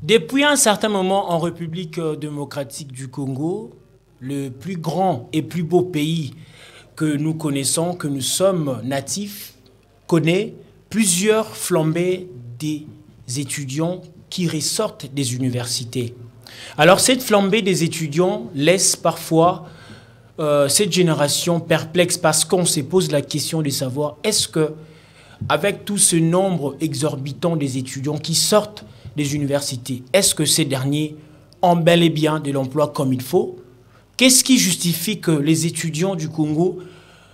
Depuis un certain moment en République démocratique du Congo, le plus grand et plus beau pays que nous connaissons, que nous sommes natifs, connaît plusieurs flambées des étudiants qui ressortent des universités. Alors cette flambée des étudiants laisse parfois cette génération perplexe parce qu'on se pose la question de savoir est-ce que, avec tout ce nombre exorbitant des étudiants qui sortent des universités, est-ce que ces derniers ont bel et bien de l'emploi comme il faut? Qu'est-ce qui justifie que les étudiants du Congo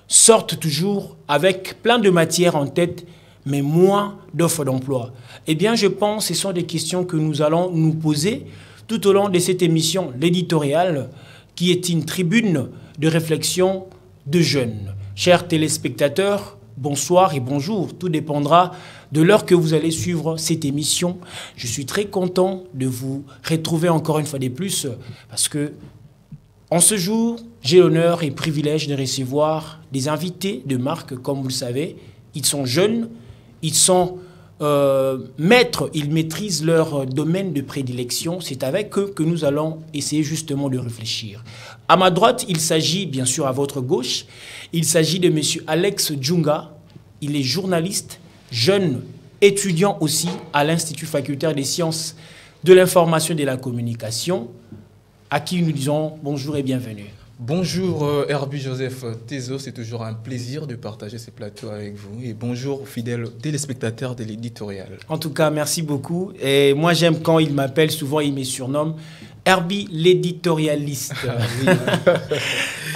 sortent toujours avec plein de matières en tête, mais moins d'offres d'emploi? Eh bien, je pense que ce sont des questions que nous allons nous poser tout au long de cette émission, l'éditorial, qui est une tribune de réflexion de jeunes. Chers téléspectateurs, bonsoir et bonjour. Tout dépendra de l'heure que vous allez suivre cette émission. Je suis très content de vous retrouver encore une fois de plus parce que en ce jour, j'ai l'honneur et le privilège de recevoir des invités de marque, comme vous le savez. Ils sont jeunes, ils sont maîtres, ils maîtrisent leur domaine de prédilection. C'est avec eux que nous allons essayer justement de réfléchir. À ma droite, il s'agit, bien sûr, à votre gauche, il s'agit de M. Alex Djunga. Il est journaliste, jeune étudiant aussi à l'Institut facultaire des sciences de l'information et de la communication, à qui nous disons bonjour et bienvenue. Bonjour Herbie Joseph Tezo, c'est toujours un plaisir de partager ces plateaux avec vous. Et bonjour aux fidèles téléspectateurs de l'éditorial. En tout cas, merci beaucoup. Et moi, j'aime quand il m'appelle, souvent il me surnomme Herbie l'éditorialiste.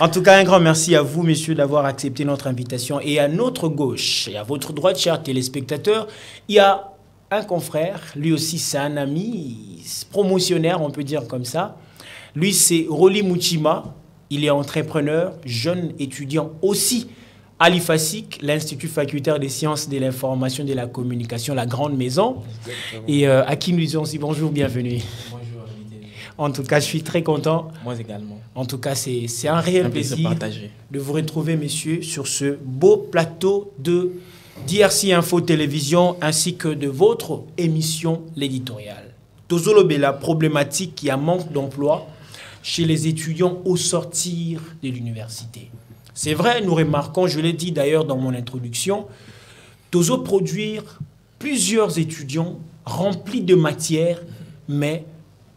En tout cas, un grand merci à vous, messieurs, d'avoir accepté notre invitation. Et à notre gauche et à votre droite, chers téléspectateurs, il y a un confrère, lui aussi c'est un ami, promotionnaire, on peut dire comme ça. Lui, c'est Rolly Mouchima. Il est entrepreneur, jeune étudiant aussi à l'IFASIC, l'Institut facultaire des sciences de l'information et de la communication, la grande maison. Exactement. Et à qui nous disons aussi bonjour, bienvenue. Bonjour. En tout cas, je suis très content. Moi également. En tout cas, c'est un réel plaisir de vous retrouver, messieurs, sur ce beau plateau de DRC Info Télévision ainsi que de votre émission, l'éditorial. Tozolobe, la problématique qui a manque d'emploi chez les étudiants au sortir de l'université. C'est vrai, nous remarquons, je l'ai dit d'ailleurs dans mon introduction, Tozo produire plusieurs étudiants remplis de matière, mais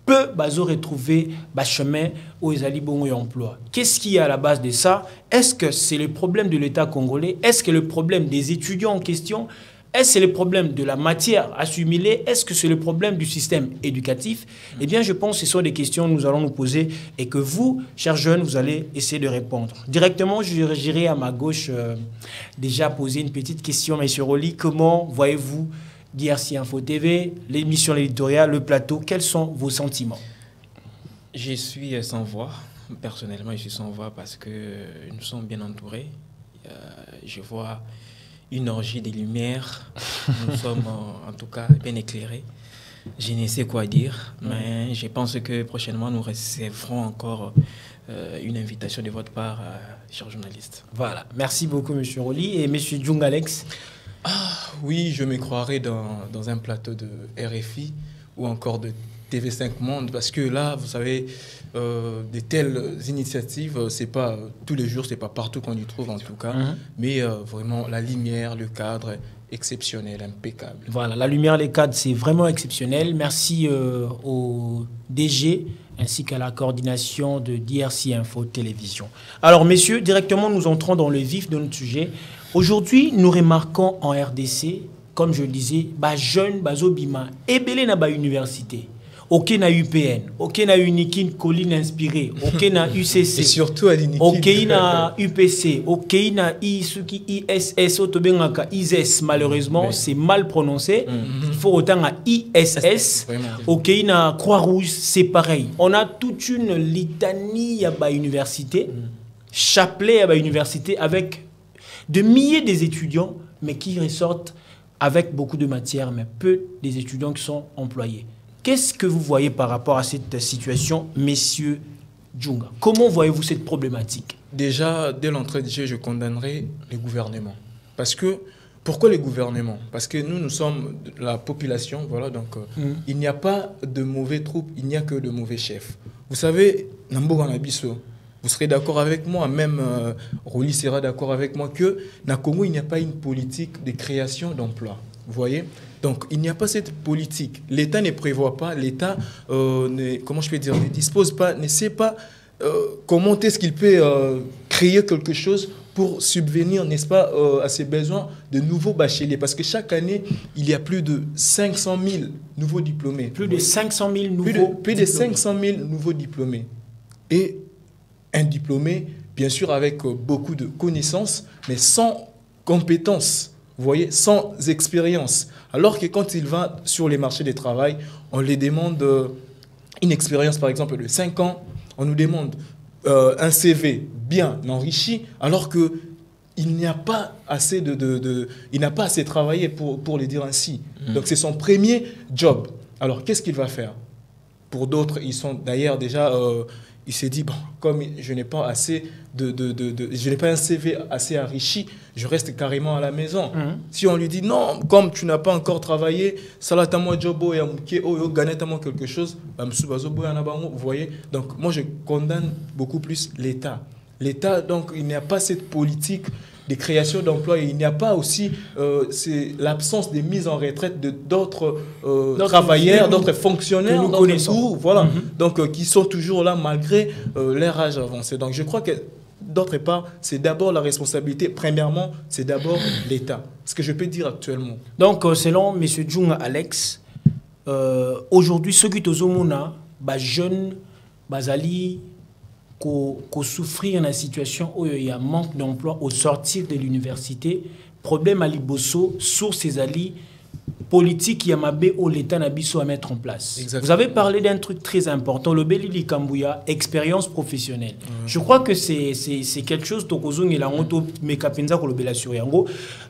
peu bazo retrouver chemin aux alibons et emploi. Qu'est-ce qui est à la base de ça? Est-ce que c'est le problème de l'État congolais? Est-ce que le problème des étudiants en question? Est-ce que c'est le problème de la matière assimilée? Est-ce que c'est le problème du système éducatif? Eh bien, je pense que ce sont des questions que nous allons nous poser et que vous, chers jeunes, vous allez essayer de répondre. Directement, j'irai à ma gauche déjà poser une petite question, M. Rolly. Comment voyez-vous DRC Info TV, l'émission éditoriale, le plateau? Quels sont vos sentiments? Je suis sans voix. Personnellement, je suis sans voix parce que nous sommes bien entourés. Je vois une orgie de lumière. Nous sommes en tout cas bien éclairés. Je ne sais quoi dire, mais je pense que prochainement nous recevrons encore une invitation de votre part, chers journalistes. Voilà, merci beaucoup M. Rolly. Et M. Djunga Alex? Oui, je me croirais dans un plateau de RFI ou encore de TV5 Monde, parce que là, vous savez, de telles initiatives, c'est pas tous les jours, c'est pas partout qu'on y trouve en tout cas, mais vraiment la lumière, le cadre, exceptionnel, impeccable. Voilà, la lumière, les cadres, c'est vraiment exceptionnel. Merci au DG ainsi qu'à la coordination de DRC Info Télévision. Alors, messieurs, directement, nous entrons dans le vif de notre sujet. Aujourd'hui, nous remarquons en RDC, comme je le disais, jeunes, bazobima, ebele na université. Ok na UPN, ok na Unikin Colline inspiré, ok na UCC, et surtout à l'Unikin, ok na UPC, ok na ISS, otobengaka ISS, malheureusement, c'est mal prononcé. Il faut autant à ISS, ok na Croix-Rouge, c'est pareil. On a toute une litanie à l'université, chapelet à l'université avec de milliers d'étudiants, mais qui ressortent avec beaucoup de matière, mais peu des étudiants qui sont employés. Qu'est-ce que vous voyez par rapport à cette situation, messieurs Djunga? Comment voyez-vous cette problématique? Déjà, dès l'entrée de jeu, je condamnerai le gouvernement. Parce que Pourquoi les gouvernements? Parce que nous sommes la population, voilà, donc il n'y a pas de mauvais troupes, il n'y a que de mauvais chefs. Vous savez, Nambo Ganabiso, vous serez d'accord avec moi, même Roli sera d'accord avec moi, que dans Congo, il n'y a pas une politique de création d'emplois. Vous voyez? Donc, il n'y a pas cette politique. L'État ne prévoit pas, l'État, comment je peux dire, ne dispose pas, ne sait pas comment est-ce qu'il peut créer quelque chose pour subvenir, n'est-ce pas, à ses besoins de nouveaux bacheliers. Parce que chaque année, il y a plus de 500 000 nouveaux diplômés. Plus de 500 000 nouveaux diplômés. Plus de 500 000 nouveaux diplômés. Et un diplômé, bien sûr, avec beaucoup de connaissances, mais sans compétences, vous voyez, sans expérience. Alors que quand il va sur les marchés du travail, on lui demande une expérience, par exemple, de 5 ans, on nous demande un CV bien enrichi, alors qu'il n'y a pas assez il n'a pas assez travaillé pour le dire ainsi. Donc c'est son premier job. Alors qu'est-ce qu'il va faire? Pour d'autres, ils sont d'ailleurs déjà, il s'est dit, bon, comme je n'ai pas assez je n'ai pas un CV assez enrichi, je reste carrément à la maison. Si on lui dit non, comme tu n'as pas encore travaillé, salatamo jobo et amouké o ganetamo quelque chose, vous voyez. Donc moi je condamne beaucoup plus l'État. L'État, donc il n'y a pas cette politique de création d'emplois et il n'y a pas aussi l'absence de mise en retraite de d'autres travailleurs, d'autres fonctionnaires, voilà, donc qui sont toujours là malgré leur âge avancé. Donc je crois que d'autre part, c'est d'abord la responsabilité. Premièrement, c'est d'abord l'État. Ce que je peux dire actuellement. Donc, selon M. Djung Alex, aujourd'hui, ceux qui sont jeunes, bazali, qui souffrir dans la situation où il y a manque d'emploi au sortir de l'université, problème à Liboso, source ces alliés politique Yamabé où l'État n'a pas à mettre en place. Exactement. Vous avez parlé d'un truc très important, le Belili Kambouya, expérience professionnelle. Je crois que c'est quelque chose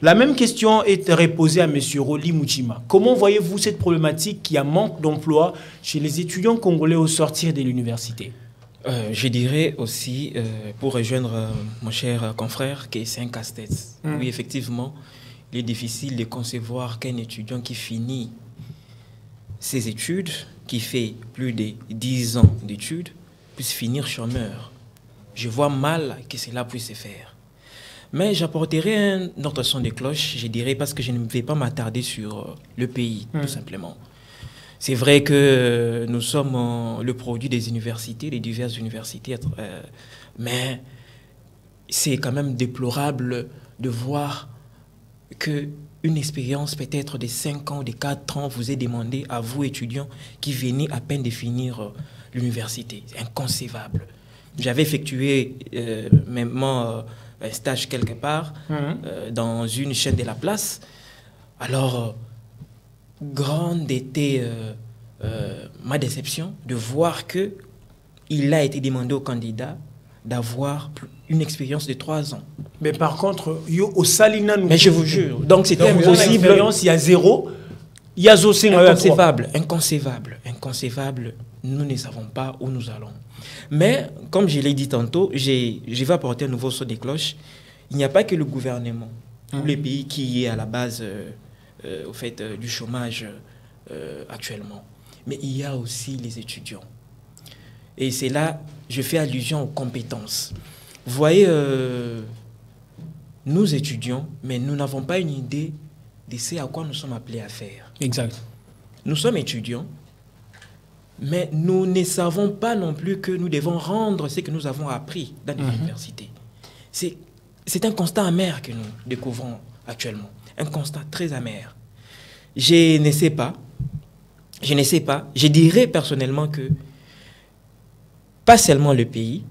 La même question est reposée à M. Roli Mouchima. Comment voyez-vous cette problématique qui a manque d'emploi chez les étudiants congolais au sortir de l'université? Je dirais aussi, pour rejoindre mon cher confrère, que c'est un casse-tête. Oui, effectivement, il est difficile de concevoir qu'un étudiant qui finit ses études, qui fait plus de 10 ans d'études, puisse finir chômeur. Je vois mal que cela puisse se faire. Mais j'apporterai un autre son de cloche, je dirais, parce que je ne vais pas m'attarder sur le pays, tout simplement. C'est vrai que nous sommes le produit des universités, des diverses universités, mais c'est quand même déplorable de voir qu'une expérience peut-être de 5 ans, de 4 ans vous est demandée à vous, étudiants, qui venez à peine de finir l'université. C'est inconcevable. J'avais effectué même un stage quelque part dans une chaîne de la place. Alors, grande était ma déception de voir qu'il a été demandé au candidat d'avoir une expérience de 3 ans. Mais par contre, au Salina, mais je vous jure, donc c'était impossible. Il y a zéro, il y a aussi inconcevable. Nous ne savons pas où nous allons. Mais comme je l'ai dit tantôt, je vais apporter un nouveau son de cloche. Il n'y a pas que le gouvernement ou les pays qui est à la base au fait du chômage actuellement, mais il y a aussi les étudiants. Et c'est là, je fais allusion aux compétences. Vous voyez, nous étudions, mais nous n'avons pas une idée de ce à quoi nous sommes appelés à faire. Exact. Nous sommes étudiants, mais nous ne savons pas non plus que nous devons rendre ce que nous avons appris dans l'université. C'est un constat amer que nous découvrons actuellement. Un constat très amer. Je ne sais pas. Je dirais personnellement que pas seulement le pays,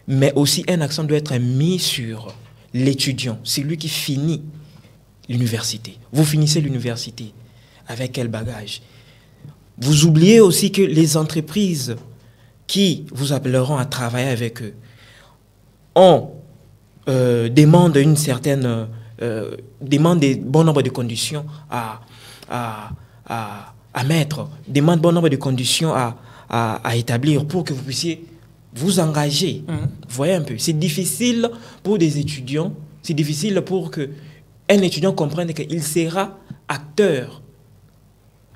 mais aussi un accent doit être mis sur l'étudiant, celui qui finit l'université. Vous finissez l'université avec quel bagage? Vous oubliez aussi que les entreprises qui vous appelleront à travailler avec eux demandent une certaine demandent des bon nombre de conditions à mettre, demandent bon nombre de conditions à établir pour que vous puissiez vous engager. Vous voyez un peu, c'est difficile pour des étudiants, c'est difficile pour un étudiant comprenne qu'il sera acteur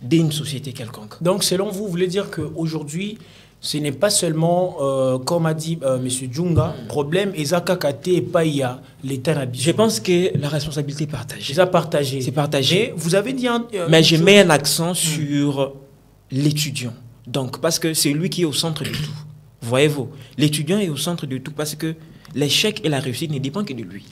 d'une société quelconque. Donc, selon vous, vous voulez dire qu'aujourd'hui, ce n'est pas seulement, comme a dit M. Djunga, problème, Ezaka Kate et Païa, l'État n'habite. Je pense que la responsabilité est partagée. C'est partagé. C'est partagé. Mais vous avez dit... Mais je mets un accent sur l'étudiant. Donc, parce que c'est lui qui est au centre de tout. Voyez-vous, l'étudiant est au centre de tout parce que l'échec et la réussite ne dépendent que de lui.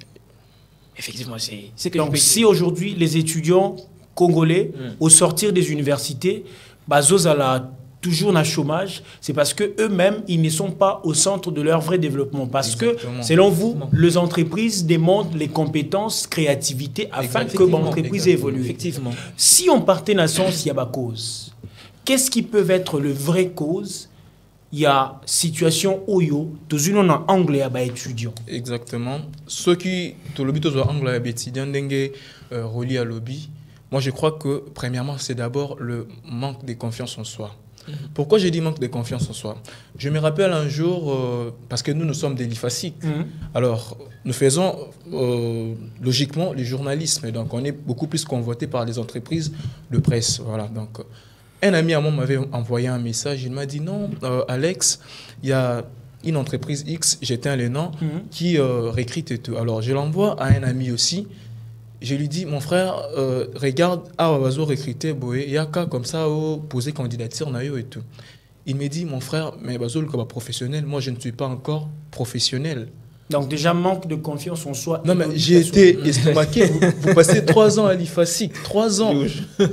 Effectivement, c'est que donc, si aujourd'hui, les étudiants congolais, au sortir des universités, Bazozala toujours dans chômage, c'est parce qu'eux-mêmes, ils ne sont pas au centre de leur vrai développement. Parce Exactement. que, selon vous, les entreprises démontrent les compétences, créativité, afin que l'entreprise évolue. Effectivement. Si on partait dans le sens, il y a ma cause. Qu'est-ce qui peut être le vrai cause? Il y a situation Oyo, tout le monde en anglais à étudiant. Exactement. Ceux qui, tout le but en anglais à étudiant, relié à lobby, moi je crois que, premièrement, c'est d'abord le manque de confiance en soi. Pourquoi j'ai dit manque de confiance en soi? Je me rappelle un jour, parce que nous sommes des LIFASIC, alors nous faisons logiquement le journalisme, donc on est beaucoup plus convoité par les entreprises de presse. Voilà, donc un ami à moi m'avait envoyé un message, il m'a dit non, Alex, il y a une entreprise X, j'éteins le nom, qui recrute et tout. Alors je l'envoie à un ami aussi. Je lui dis, mon frère, regarde, à Wazo recruter, il y a qu'à comme ça, poser candidature, et tout. Il me dit, mon frère, mais Wazo, le professionnel, moi, je ne suis pas encore professionnel. Donc, déjà, manque de confiance en soi. Non, mais j'ai été estomaqué. Vous passez 3 ans à l'IFASIC, 3 ans.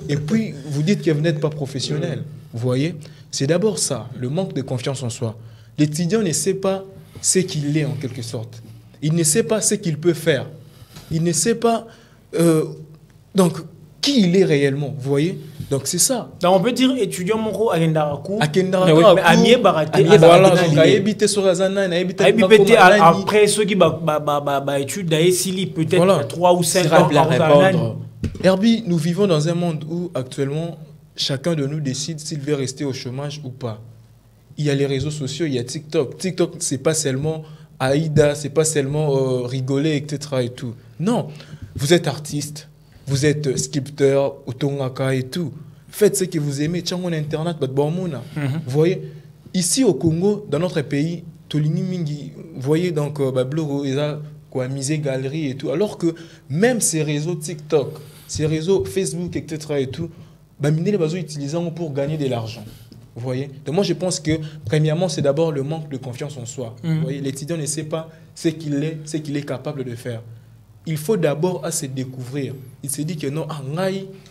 Et puis, vous dites que vous n'êtes pas professionnel. Vous voyez? C'est d'abord ça, le manque de confiance en soi. L'étudiant ne sait pas ce qu'il est, en quelque sorte. Il ne sait pas ce qu'il peut faire. Il ne sait pas... donc, qui il est réellement, vous voyez? Donc, c'est ça. Donc, on peut dire étudiant Moro à Gendaraku. À Gendaraku. À Mié Baraté. Voilà, donc à éviter sur Razana, à éviter après ceux qui étudient Sili, peut-être 3 ou 5 ans. Herbie, nous vivons dans un monde où, actuellement, chacun de nous décide s'il veut rester au chômage ou pas. Il y a les réseaux sociaux, il y a TikTok. TikTok, c'est pas seulement Aïda, c'est pas seulement rigoler, etc. et tout. Non. Vous êtes artiste, vous êtes sculpteur, otongaka et tout. Faites ce que vous aimez. Tchangon Internet, vous voyez, ici au Congo, dans notre pays, vous voyez, donc, quoi, misé galerie et tout. Alors que même ces réseaux TikTok, ces réseaux Facebook, etc. et tout, les bateaux utilisés pour gagner de l'argent. Vous voyez? Donc moi, je pense que, premièrement, c'est d'abord le manque de confiance en soi. Vous voyez, l'étudiant ne sait pas ce qu'il est capable de faire. Il faut d'abord à se découvrir. Il se dit que non,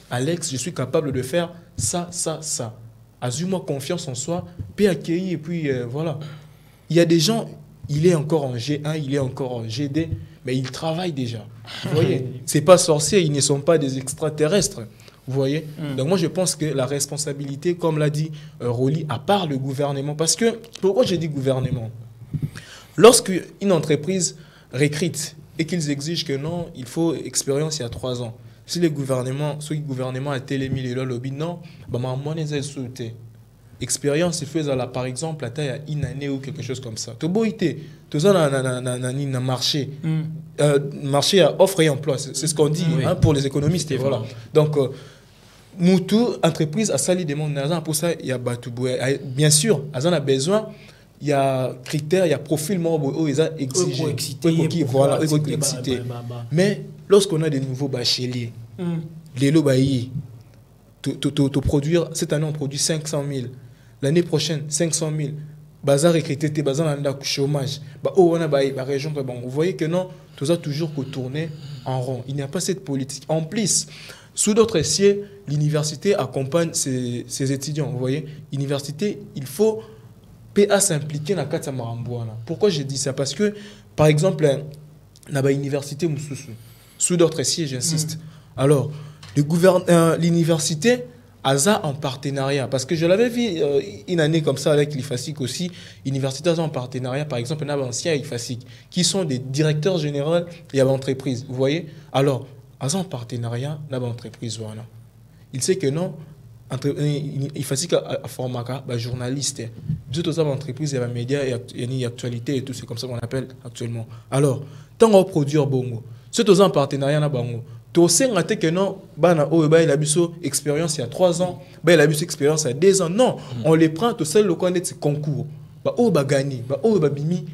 Alex, je suis capable de faire ça, ça, ça. Assure-moi confiance en soi, puis accueillir, et puis voilà. Il y a des gens, il est encore en G1, il est encore en GD, mais il travaille déjà. Vous voyez? C'est pas sorcier, ils ne sont pas des extraterrestres. Vous voyez? Donc moi, je pense que la responsabilité, comme l'a dit Rolly, à part le gouvernement, parce que, pourquoi j'ai dit gouvernement? Lorsqu'une entreprise recrute, et qu'ils exigent que non, il faut expérience il y a 3 ans. Si le gouvernement a été mis le lobby, non, moi, je suis expérience, il fait par exemple, il y a une année ou quelque chose comme ça. Tout ça dans marché. Marché à offre et emploi, c'est ce qu'on dit pour les économistes. Voilà. Donc, Moutou, entreprise, a sali demande pour ça, il y a bien sûr, il a besoin. Il y a critères, il y a profil où ils ont exigé. Voilà, mais lorsqu'on a des nouveaux bacheliers, les lots produire, cette année on produit 500 000, l'année prochaine 500 000, bazar recruté, bazar dans le chômage, on a la région, vous voyez que non, tout ça toujours que tourner en rond. Il n'y a pas cette politique. En plus, sous d'autres cieux, l'université accompagne ses étudiants. Vous voyez, l'université, il faut à s'impliquer dans la carte Marambouana. Pourquoi je dis ça? Parce que, par exemple, dans l'université sous d'autres sièges, j'insiste. Alors, l'université a ça en partenariat. Parce que je l'avais vu une année comme ça avec l'IFASIC aussi. L'université a en partenariat, par exemple, un ancien IFASIC, qui sont des directeurs généraux et à l'entreprise. Vous voyez? Alors, a en partenariat dans l'entreprise. Voilà. Il sait que non, il faut que former journaliste. Toutes les entreprises, il y a les médias, il y a l'actualité et tout, c'est comme ça qu'on appelle actuellement. Alors, tant qu'on produit bongo, c'est aux en partenariat na bango, tu sais que non, il a eu expérience il y a 3 ans, il a eu expérience il y a 2 ans. Non, on les prend, tu sais, le concours. Gagné, bimi.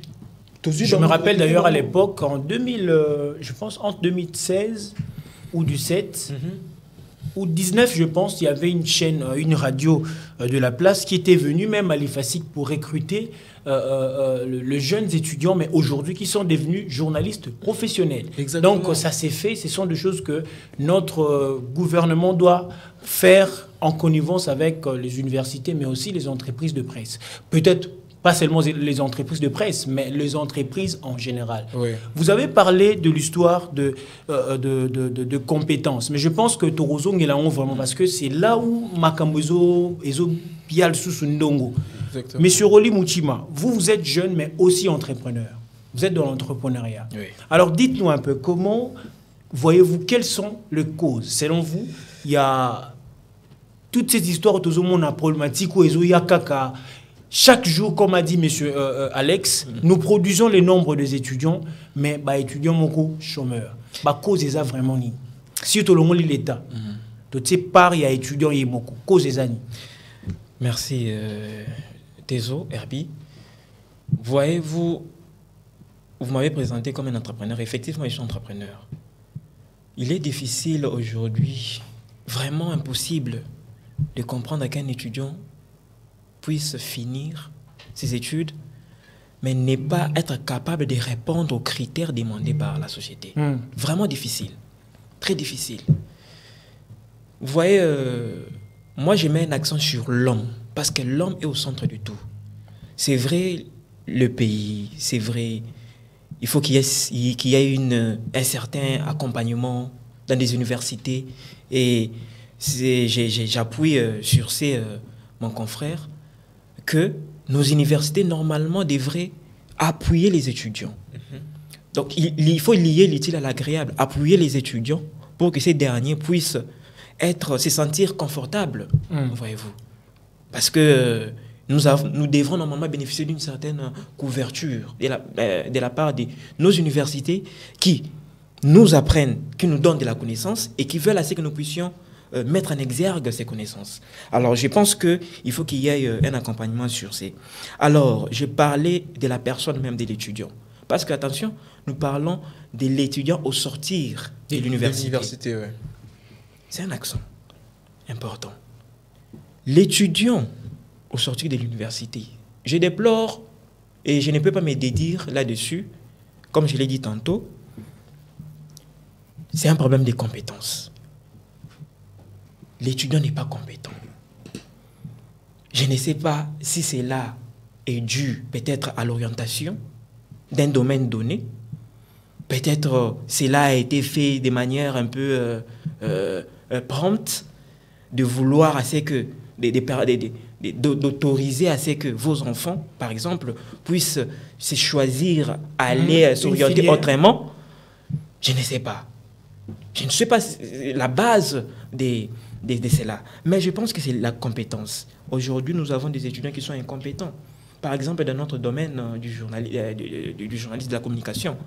Je me rappelle d'ailleurs à l'époque, en 2000, je pense entre 2016 ou 2017, ou 19, je pense, il y avait une chaîne, une radio de la place qui était venue même à l'IFASIC pour recruter les jeunes étudiants, mais aujourd'hui qui sont devenus journalistes professionnels. Exactement. Donc ça s'est fait, ce sont des choses que notre gouvernement doit faire en connivence avec les universités, mais aussi les entreprises de presse. Peut-être pas seulement les entreprises de presse, mais les entreprises en général. Oui. Vous avez parlé de l'histoire de compétences, mais je pense que Torozo Ngelango vraiment, parce que c'est là où Makambozo et Bial Susundongo. Monsieur Roli Mouchima, vous êtes jeune, mais aussi entrepreneur. Vous êtes dans l'entrepreneuriat. Oui. Alors dites-nous un peu, comment voyez-vous, quelles sont les causes? Selon vous, il y a toutes ces histoires autour de la problématique où il y a caca. Chaque jour, comme a dit M. Alex, nous produisons les nombres des étudiants, mais les étudiants sont chômeurs. Cause est vraiment ni. Si tout le monde l'État, tout ces part il y a étudiants et beaucoup. Cause est ni. Merci Tezo, Herbie. Voyez-vous, vous m'avez présenté comme un entrepreneur. Effectivement, je suis entrepreneur. Il est difficile aujourd'hui, vraiment impossible, de comprendre qu'un étudiant puisse finir ses études, mais n'est pas être capable de répondre aux critères demandés par la société. Vraiment difficile. Très difficile. Vous voyez, moi je mets un accent sur l'homme, parce que l'homme est au centre du tout. C'est vrai, le pays, c'est vrai, il faut qu'il y ait un certain accompagnement dans des universités, et j'appuie sur mon confrère, que nos universités, normalement, devraient appuyer les étudiants. Donc, il faut lier l'utile à l'agréable, appuyer les étudiants pour que ces derniers puissent se sentir confortables, voyez-vous. Parce que nous devrons normalement bénéficier d'une certaine couverture de la part de nos universités qui nous apprennent, qui nous donnent de la connaissance et qui veulent assez que nous puissions mettre en exergue ces connaissances. Alors, je pense qu'il faut qu'il y ait un accompagnement sur ces... Alors, je parlais de la personne même de l'étudiant. Parce que, attention, nous parlons de l'étudiant au sortir de l'université. Ouais. C'est un accent important. L'étudiant au sortir de l'université, je déplore, et je ne peux pas me dédire là-dessus, comme je l'ai dit tantôt, c'est un problème de compétences. L'étudiant n'est pas compétent. Je ne sais pas si cela est dû peut-être à l'orientation d'un domaine donné. Peut-être cela a été fait de manière un peu prompte, de vouloir assez que d'autoriser à ce que vos enfants, par exemple, puissent se choisir à aller s'orienter autrement. Je ne sais pas. Je ne sais pas la base de cela. Mais je pense que c'est la compétence. Aujourd'hui, nous avons des étudiants qui sont incompétents. Par exemple, dans notre domaine du journalisme de la communication,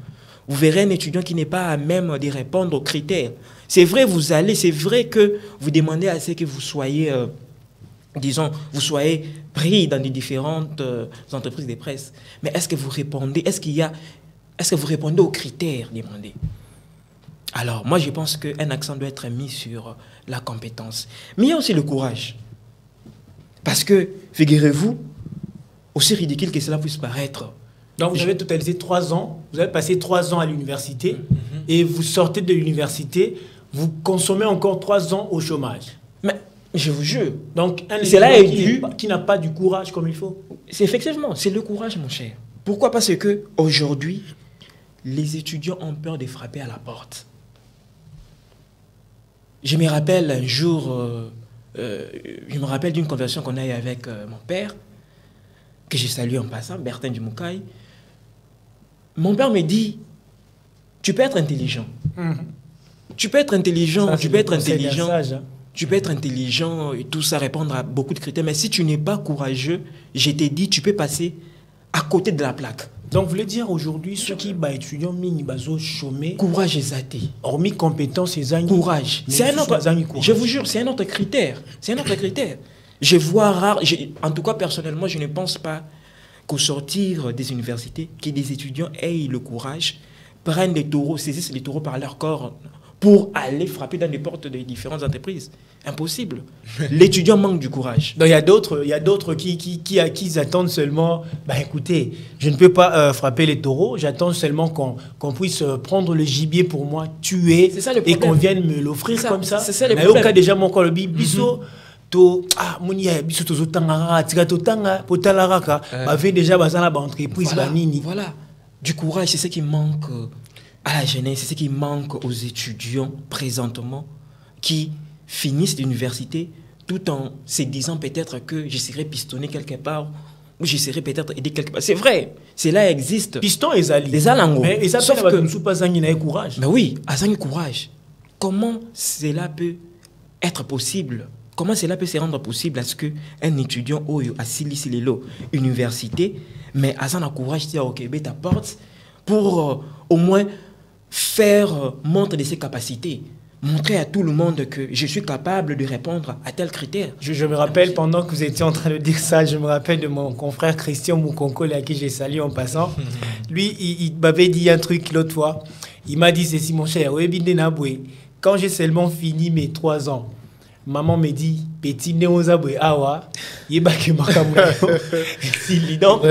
vous verrez un étudiant qui n'est pas à même de répondre aux critères. C'est vrai, c'est vrai que vous demandez à ce que vous soyez, vous soyez pris dans les différentes entreprises de presse. Mais est-ce que vous répondez, est-ce que vous répondez aux critères demandés? Alors, moi, je pense qu'un accent doit être mis sur la compétence. Mais il y a aussi le courage. Parce que, figurez-vous, aussi ridicule que cela puisse paraître. Donc, vous avez totalisé 3 ans, vous avez passé 3 ans à l'université, et vous sortez de l'université, vous consommez encore 3 ans au chômage. Mais, je vous jure. Donc, un étudiant qui n'a pas du courage comme il faut. Effectivement, c'est le courage, mon cher. Pourquoi? Parce qu'aujourd'hui, les étudiants ont peur de frapper à la porte. Je me rappelle un jour, je me rappelle d'une conversation qu'on a eue avec mon père, que je salue en passant, Bertin Dumoukaï. Mon père me dit, tu peux être intelligent. Tu peux être intelligent, ça, tu peux être intelligent. Tu peux être intelligent et tout ça, répondre à beaucoup de critères. Mais si tu n'es pas courageux, je t'ai dit, tu peux passer à côté de la plaque. Donc, vous voulez dire aujourd'hui, ceux qui sont étudiants, ils chômés. Courage et zaté. Hormis compétence, ils ont courage. C'est un autre. Je vous jure, c'est un autre critère. C'est un autre critère. Je vois rare. En tout cas, personnellement, je ne pense pas qu'au sortir des universités, que des étudiants aient le courage, prennent les taureaux, saisissent les taureaux par leur corps pour aller frapper dans les portes des différentes entreprises. Impossible. L'étudiant manque du courage. Donc il y a d'autres qui attendent seulement, écoutez, je ne peux pas frapper les taureaux, j'attends seulement qu'on puisse prendre le gibier pour moi, tuer, et qu'on vienne me l'offrir comme ça. C'est ça le problème. Mais au cas déjà, mon corps, biso, biso tozotanga, tika totanga, potalaraka, fait déjà bazana ba entreprise banini. Voilà. Du courage, c'est ce qui manque à la jeunesse, c'est ce qui manque aux étudiants présentement qui finissent l'université tout en se disant peut-être que je serai pistonné quelque part ou je serai peut-être aidé quelque part. C'est vrai, cela existe. Piston et Zali. Les alango. Mais ça sauf que nous sommes pas courage. Mais oui, azangi courage. Comment cela peut être possible? Comment cela peut se rendre possible à ce qu'un étudiant a silisi lelo université mais azan courage à Okebe ta porte pour au moins faire montre de ses capacités? Montrer à tout le monde que je suis capable de répondre à tel critère. Je me rappelle, pendant que vous étiez en train de dire ça, je me rappelle de mon confrère Christian Moukonkole, à qui j'ai salué en passant. Lui, il m'avait dit un truc l'autre fois. Il m'a dit, c'est mon cher, quand j'ai seulement fini mes 3 ans, maman me dit, petit néozaboué, awa, yebake makamoué. Donc,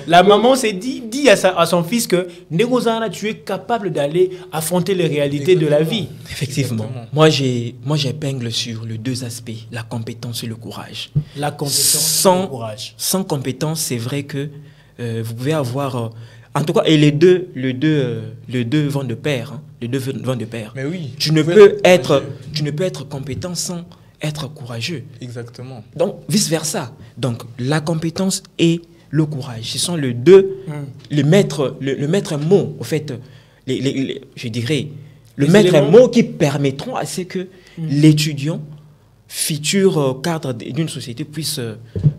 la maman s'est dit à son fils que Négozana, tu es capable d'aller affronter les réalités de la vie. Effectivement. Moi, j'épingle sur les 2 aspects, la compétence et le courage. La compétence et le courage. Sans compétence, c'est vrai que vous pouvez avoir... en tout cas, et les deux vont de pair. Hein, les deux vont de pair. Mais oui. Tu ne peux être compétent sans être courageux. Exactement. Donc, vice-versa. Donc, la compétence et le courage, ce sont les deux, le maître mot, en fait, je dirais, le maître mot qui permettront à ce que l'étudiant, futur cadre d'une société, puisse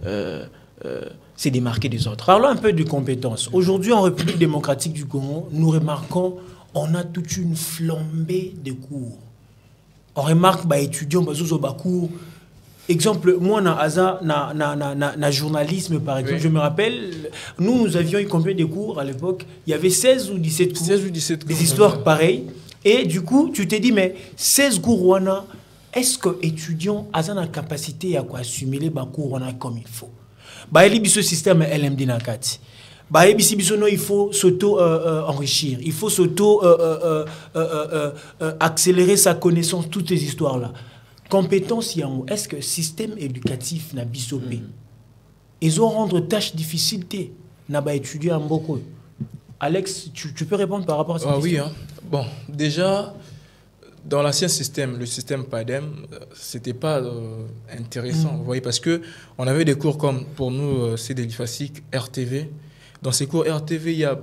se démarquer des autres. Parlons un peu de compétences. Aujourd'hui, en République démocratique du Congo, nous remarquons on a toute une flambée de cours. On remarque les étudiants qui cours. Exemple, moi, na journalisme, par exemple, je me rappelle, nous avions eu combien de cours à l'époque? Il y avait 16 ou 17 cours. 16 ou 17 cours. Des histoires pareilles. Et du coup, tu te dis, mais 16 cours, est-ce que l'étudiant a la capacité à assimiler les cours comme il faut? Il y a ce système LMD Nakati. Il faut s'auto-enrichir. Il faut s'auto-accélérer sa connaissance, toutes ces histoires-là. Compétence, est-ce que le système éducatif n'a bisopé? Ils ont rendre tâche difficulté n'a pas étudié en beaucoup. Alex, tu peux répondre par rapport à cette question? Oui, hein. Bon, déjà, dans l'ancien système, le système PADEM, c'était pas intéressant, vous voyez, parce que on avait des cours comme, pour nous, c'est des FASIC, RTV. Dans ces cours RTV, il y a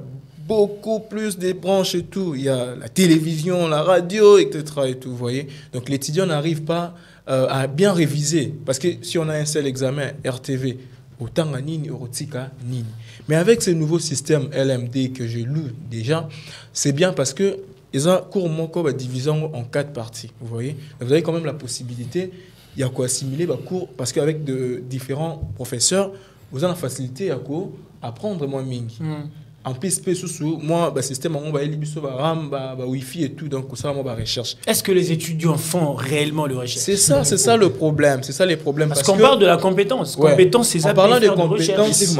beaucoup plus de branches et tout. Il y a la télévision, la radio, etc. et tout, vous voyez. Donc l'étudiant n'arrive pas à bien réviser. Parce que si on a un seul examen RTV, autant à Nini, Orotika, Nini. Mais avec ce nouveau système LMD que j'ai lu déjà, c'est bien parce que ils ont cours mon cours divisé en 4 parties, vous voyez. Donc, vous avez quand même la possibilité, il y a quoi assimiler le cours, parce qu'avec de différents professeurs, vous avez la facilité à quoi apprendre moins mingi. En plus, moi, le système, RAM, Wi-Fi et tout, donc ça, moi, recherche. Est-ce que les étudiants font réellement le recherche? C'est ça le problème. C'est ça les problèmes. Parce qu'on parle de la compétence. Ouais. Compétence, c'est ça. En parlant de compétences,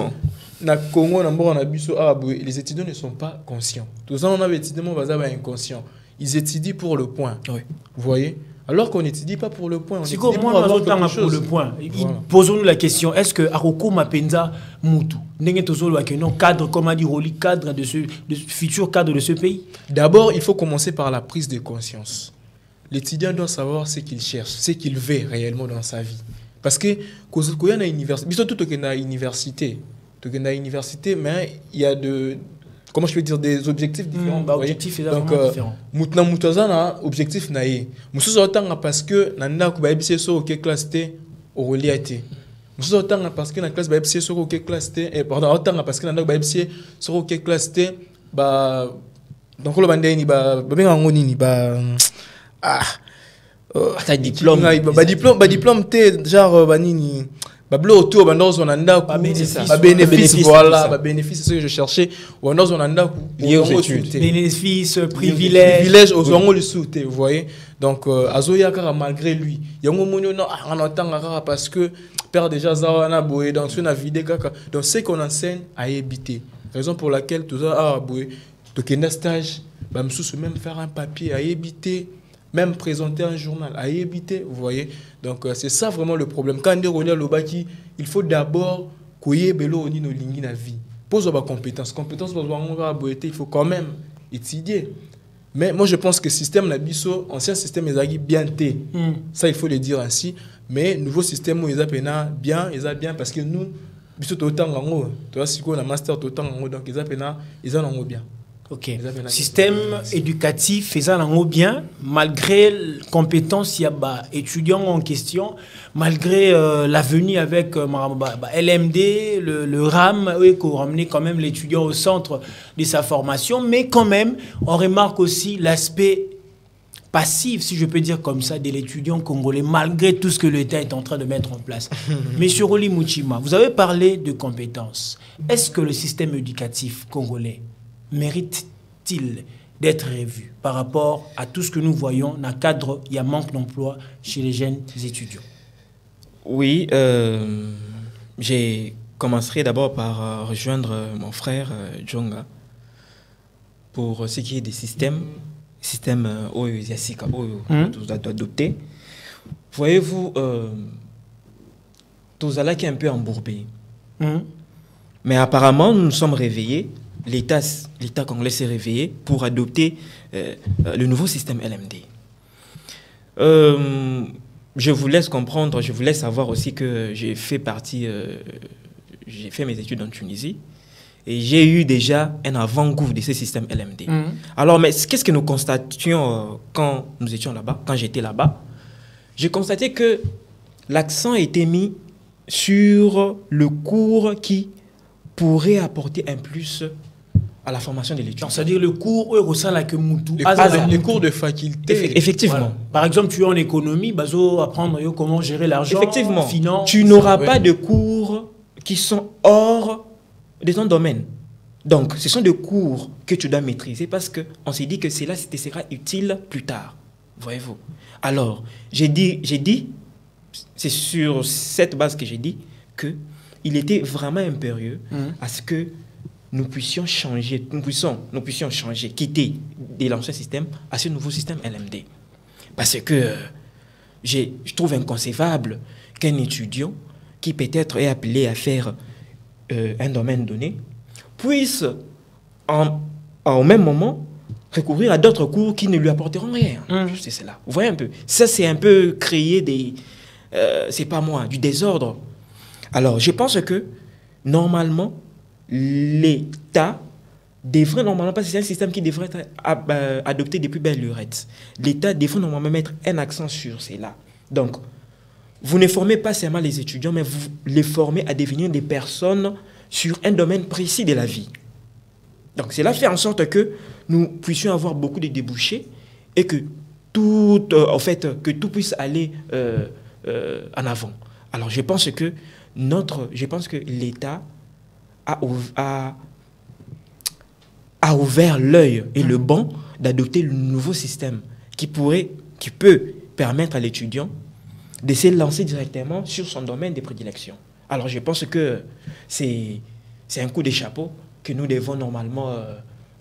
les étudiants ne sont pas conscients. Tout ça, on a des étudiants inconscients. Ils étudient pour le point. Oui. Vous voyez? Alors qu'on n'étudie pas pour le point. On étudie pour avoir quelque chose. Pour le point. Voilà. Posons-nous la question, est-ce que Aroko Mapenza Moutou, cadre, comme a dit Roli, cadre de ce futur cadre de ce pays? D'abord, il faut commencer par la prise de conscience. L'étudiant doit savoir ce qu'il cherche, ce qu'il veut réellement dans sa vie. Parce que quand il y a une université, mais il y a comment je peux dire, des objectifs différents. Objectifs différents. Donc, objectif naïe. Parce que nanda kubaibise so ok classe au reliaté. Nous autant parce que dans la classe ba FCC sur quelle classe t'es pardon autant parce que dans la FCC sur quelle classe t'es bah donc le bandé ni ba bien ngoni ni ba ta diplôme diplôme t'es genre banini ba bleu autour ba dans on anda ba bénéfice voilà ba bénéfice c'est ce que je cherchais ou dans on anda lié aux études bénéfice privilège aux on le souté vous voyez donc azoya kara malgré lui yango monyo non on entend parce que père déjà zawana boé dans une vidéo kaka donc c'est qu'on enseigne à éviter raison pour laquelle tout ça boé donc un stage bah me même faire un papier à éviter même présenter un journal à éviter vous voyez donc c'est ça vraiment le problème quand on est le baki il faut d'abord koye belo oni no lingi na vie pose ba compétence il faut quand même étudier. Mais moi, je pense que le système Nabiso, ancien système, ils bien té. Ça, il faut le dire ainsi. Mais nouveau système, ils ont bien parce que nous, biso autant en tu vois, si on a master autant en donc ils ont bien. Ok. Système éducatif faisant en bien, malgré compétences, il y a étudiants en question, malgré l'avenir avec LMD, le RAM, oui, qu'on ramenait quand même l'étudiant au centre de sa formation, mais quand même, on remarque aussi l'aspect passif, si je peux dire comme ça, de l'étudiant congolais, malgré tout ce que l'État est en train de mettre en place. Monsieur Roli Mouchima, vous avez parlé de compétences. Est-ce que le système éducatif congolais mérite-t-il d'être revu par rapport à tout ce que nous voyons dans le cadre, il y a manque d'emploi chez les jeunes étudiants? Oui, j'ai commencé d'abord par rejoindre mon frère Djonga pour ce qui est des systèmes adoptés. Voyez-vous, tout ça qui est un peu embourbé. Mais apparemment, nous nous sommes réveillés. L'État congolais s'est réveillé pour adopter le nouveau système LMD. Je vous laisse comprendre, je vous laisse savoir aussi que j'ai fait mes études en Tunisie et j'ai eu déjà un avant-goût de ce système LMD. Alors, mais qu'est-ce que nous constations quand nous étions là-bas, quand j'étais là-bas? J'ai constaté que l'accent a été mis sur le cours qui pourrait apporter un plus à la formation de l'étudiant. C'est-à-dire le cours où il la que Moutou. Les cours de faculté. Effectivement. Voilà. Par exemple, tu es en économie, bazo apprendre comment gérer l'argent, effectivement. Finance. Tu n'auras pas de cours qui sont hors de ton domaine. Donc, ce sont des cours que tu dois maîtriser parce qu'on s'est dit que cela te sera utile plus tard. Voyez-vous. Alors, j'ai dit, c'est sur cette base que j'ai dit qu'il était vraiment impérieux à ce que nous puissions changer, quitter de l'ancien système à ce nouveau système LMD. Parce que je trouve inconcevable qu'un étudiant qui peut-être est appelé à faire un domaine donné puisse au même moment recourir à d'autres cours qui ne lui apporteront rien. C'est cela. Vous voyez un peu. Ça, c'est un peu créer c'est pas moi, du désordre. Alors, je pense que normalement, l'État devrait normalement, parce que c'est un système qui devrait être adopté depuis belle lurette. L'État devrait normalement mettre un accent sur cela. Donc, vous ne formez pas seulement les étudiants, mais vous les formez à devenir des personnes sur un domaine précis de la vie. Donc, cela fait en sorte que nous puissions avoir beaucoup de débouchés et que tout puisse aller en avant. Alors, je pense que l'État a ouvert l'œil et le banc d'adopter le nouveau système qui peut permettre à l'étudiant de se lancer directement sur son domaine de prédilection. Alors je pense que c'est un coup de chapeau que nous devons normalement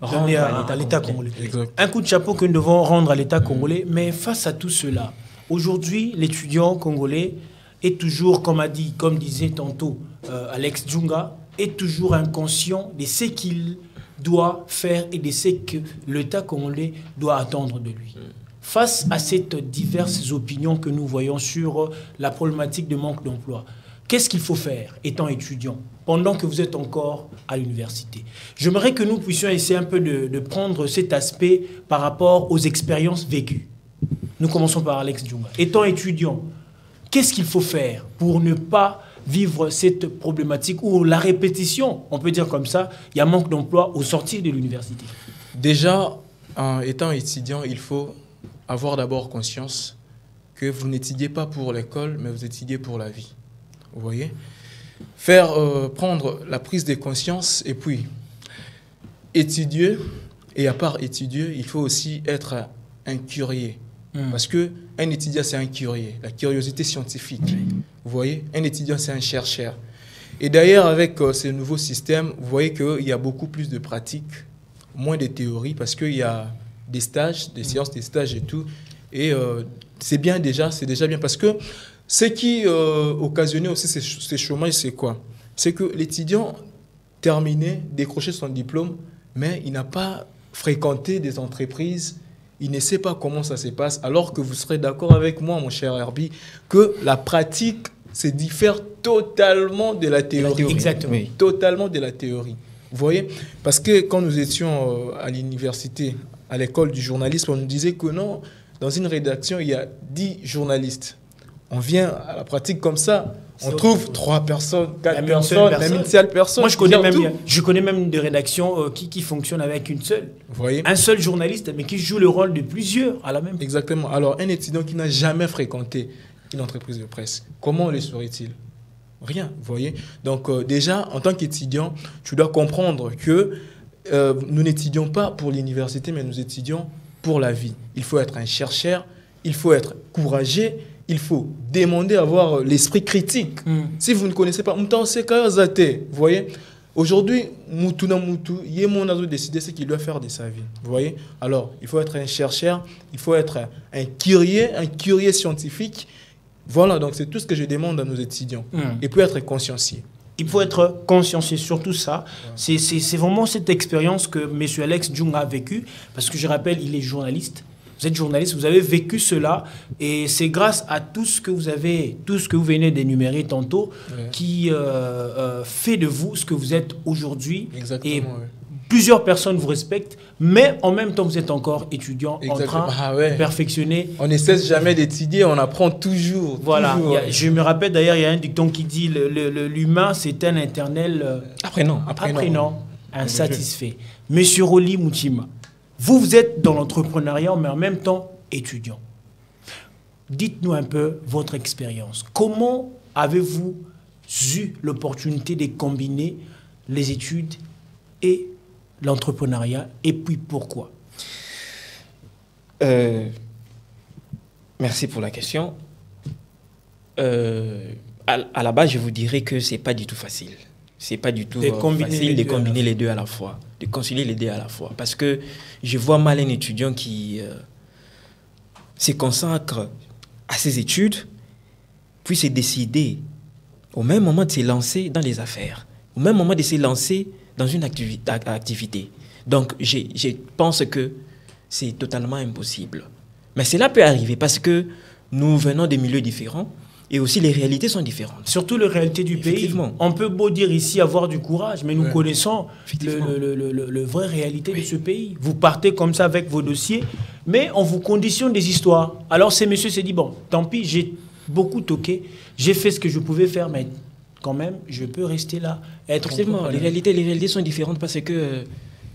rendre à l'État congolais. Un coup de chapeau que nous devons rendre à l'État congolais, mais face à tout cela, aujourd'hui l'étudiant congolais est toujours, comme disait tantôt Alex Djonga, est toujours inconscient de ce qu'il doit faire et de ce que l'État congolais doit attendre de lui. Face à ces diverses opinions que nous voyons sur la problématique de manque d'emploi, qu'est-ce qu'il faut faire étant étudiant pendant que vous êtes encore à l'université? J'aimerais que nous puissions essayer un peu de prendre cet aspect par rapport aux expériences vécues. Nous commençons par Alex Djonga. Étant étudiant, qu'est-ce qu'il faut faire pour ne pas vivre cette problématique ou la répétition, on peut dire comme ça, il y a manque d'emploi au sortir de l'université? Déjà, en étant étudiant, il faut avoir d'abord conscience que vous n'étudiez pas pour l'école, mais vous étudiez pour la vie. Vous voyez? Prendre la prise de conscience et puis étudier. Et à part étudier, il faut aussi être un curieux. Parce qu'un étudiant, c'est un curieux. La curiosité scientifique. Vous voyez? Un étudiant, c'est un chercheur. Et d'ailleurs, avec ce nouveau système, vous voyez qu'il y a beaucoup plus de pratiques, moins de théorie, parce qu'il y a des stages, des séances, des stages et tout. Et c'est bien déjà, c'est déjà bien. Parce que ce qui occasionnait aussi ces chômages, c'est quoi? C'est que l'étudiant terminé, décroché son diplôme, mais il n'a pas fréquenté des entreprises. Il ne sait pas comment ça se passe, alors que vous serez d'accord avec moi, mon cher Herbie, que la pratique se diffère totalement de la théorie. Exactement. Totalement de la théorie. Vous voyez? Parce que quand nous étions à l'université, à l'école du journalisme, on nous disait que non, dans une rédaction, il y a 10 journalistes. On vient à la pratique comme ça, on trouve 3 personnes, 4 personnes, même une seule personne. Moi, je connais même des rédactions qui fonctionnent avec une seule. Vous voyez? Un seul journaliste, mais qui joue le rôle de plusieurs à la même. Exactement. Alors, un étudiant qui n'a jamais fréquenté une entreprise de presse, comment le saurait-il? Rien, vous voyez? Donc, déjà, en tant qu'étudiant, tu dois comprendre que nous n'étudions pas pour l'université, mais nous étudions pour la vie. Il faut être un chercheur, il faut être courageux, il faut demander à avoir l'esprit critique. Si vous ne connaissez pas, vous voyez, aujourd'hui, Yémon a décidé ce qu'il doit faire de sa vie. Vous voyez? Alors, il faut être un chercheur, il faut être un curieux scientifique. Voilà, donc c'est tout ce que je demande à nos étudiants. Et puis être consciencieux. Il faut être consciencieux sur tout ça. C'est vraiment cette expérience que M. Alex Djung a vécue, parce que je rappelle, il est journaliste. Vous êtes journaliste, vous avez vécu cela, et c'est grâce à tout ce que vous venez d'énumérer tantôt, qui fait de vous ce que vous êtes aujourd'hui. Exactement. Et plusieurs personnes vous respectent, mais en même temps, vous êtes encore étudiant en train de perfectionner. On ne cesse jamais d'étudier, on apprend toujours. Voilà. Je me rappelle d'ailleurs, il y a un dicton qui dit l'humain, c'est un éternel apprenant, insatisfait. Monsieur Rolly Moutima, vous êtes dans l'entrepreneuriat, mais en même temps étudiant. Dites-nous un peu votre expérience. Comment avez-vous eu l'opportunité de combiner les études et l'entrepreneuriat, et puis pourquoi? Merci pour la question. À la base, je vous dirais que ce n'est pas du tout facile. C'est pas du tout facile de combiner les deux à la fois, de concilier les deux à la fois. Parce que je vois mal un étudiant qui se consacre à ses études, puis se décider au même moment de se lancer dans les affaires, au même moment de se lancer dans une activité. Donc, je pense que c'est totalement impossible. Mais cela peut arriver parce que nous venons de milieux différents. Et aussi, les réalités sont différentes. Surtout les réalités du pays. On peut beau dire ici avoir du courage, mais nous connaissons le vraie réalité de ce pays. Vous partez comme ça avec vos dossiers, mais on vous conditionne des histoires. Alors, ces messieurs s'est dit, bon, tant pis, j'ai beaucoup toqué, j'ai fait ce que je pouvais faire, mais quand même, je peux rester là, être... Effectivement, les réalités sont différentes parce que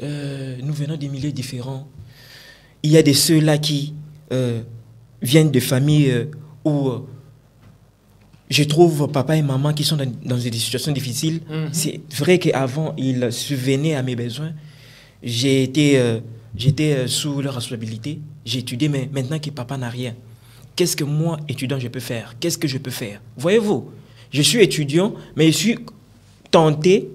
nous venons des milieux différents. Il y a de ceux-là qui viennent de familles où... je trouve papa et maman qui sont dans des situations difficiles. C'est vrai qu'avant, ils subvenaient à mes besoins. J'étais sous leur responsabilité. J'ai étudié, mais maintenant que papa n'a rien, qu'est-ce que moi, étudiant, je peux faire? Qu'est-ce que je peux faire? Voyez-vous, je suis étudiant, mais je suis tenté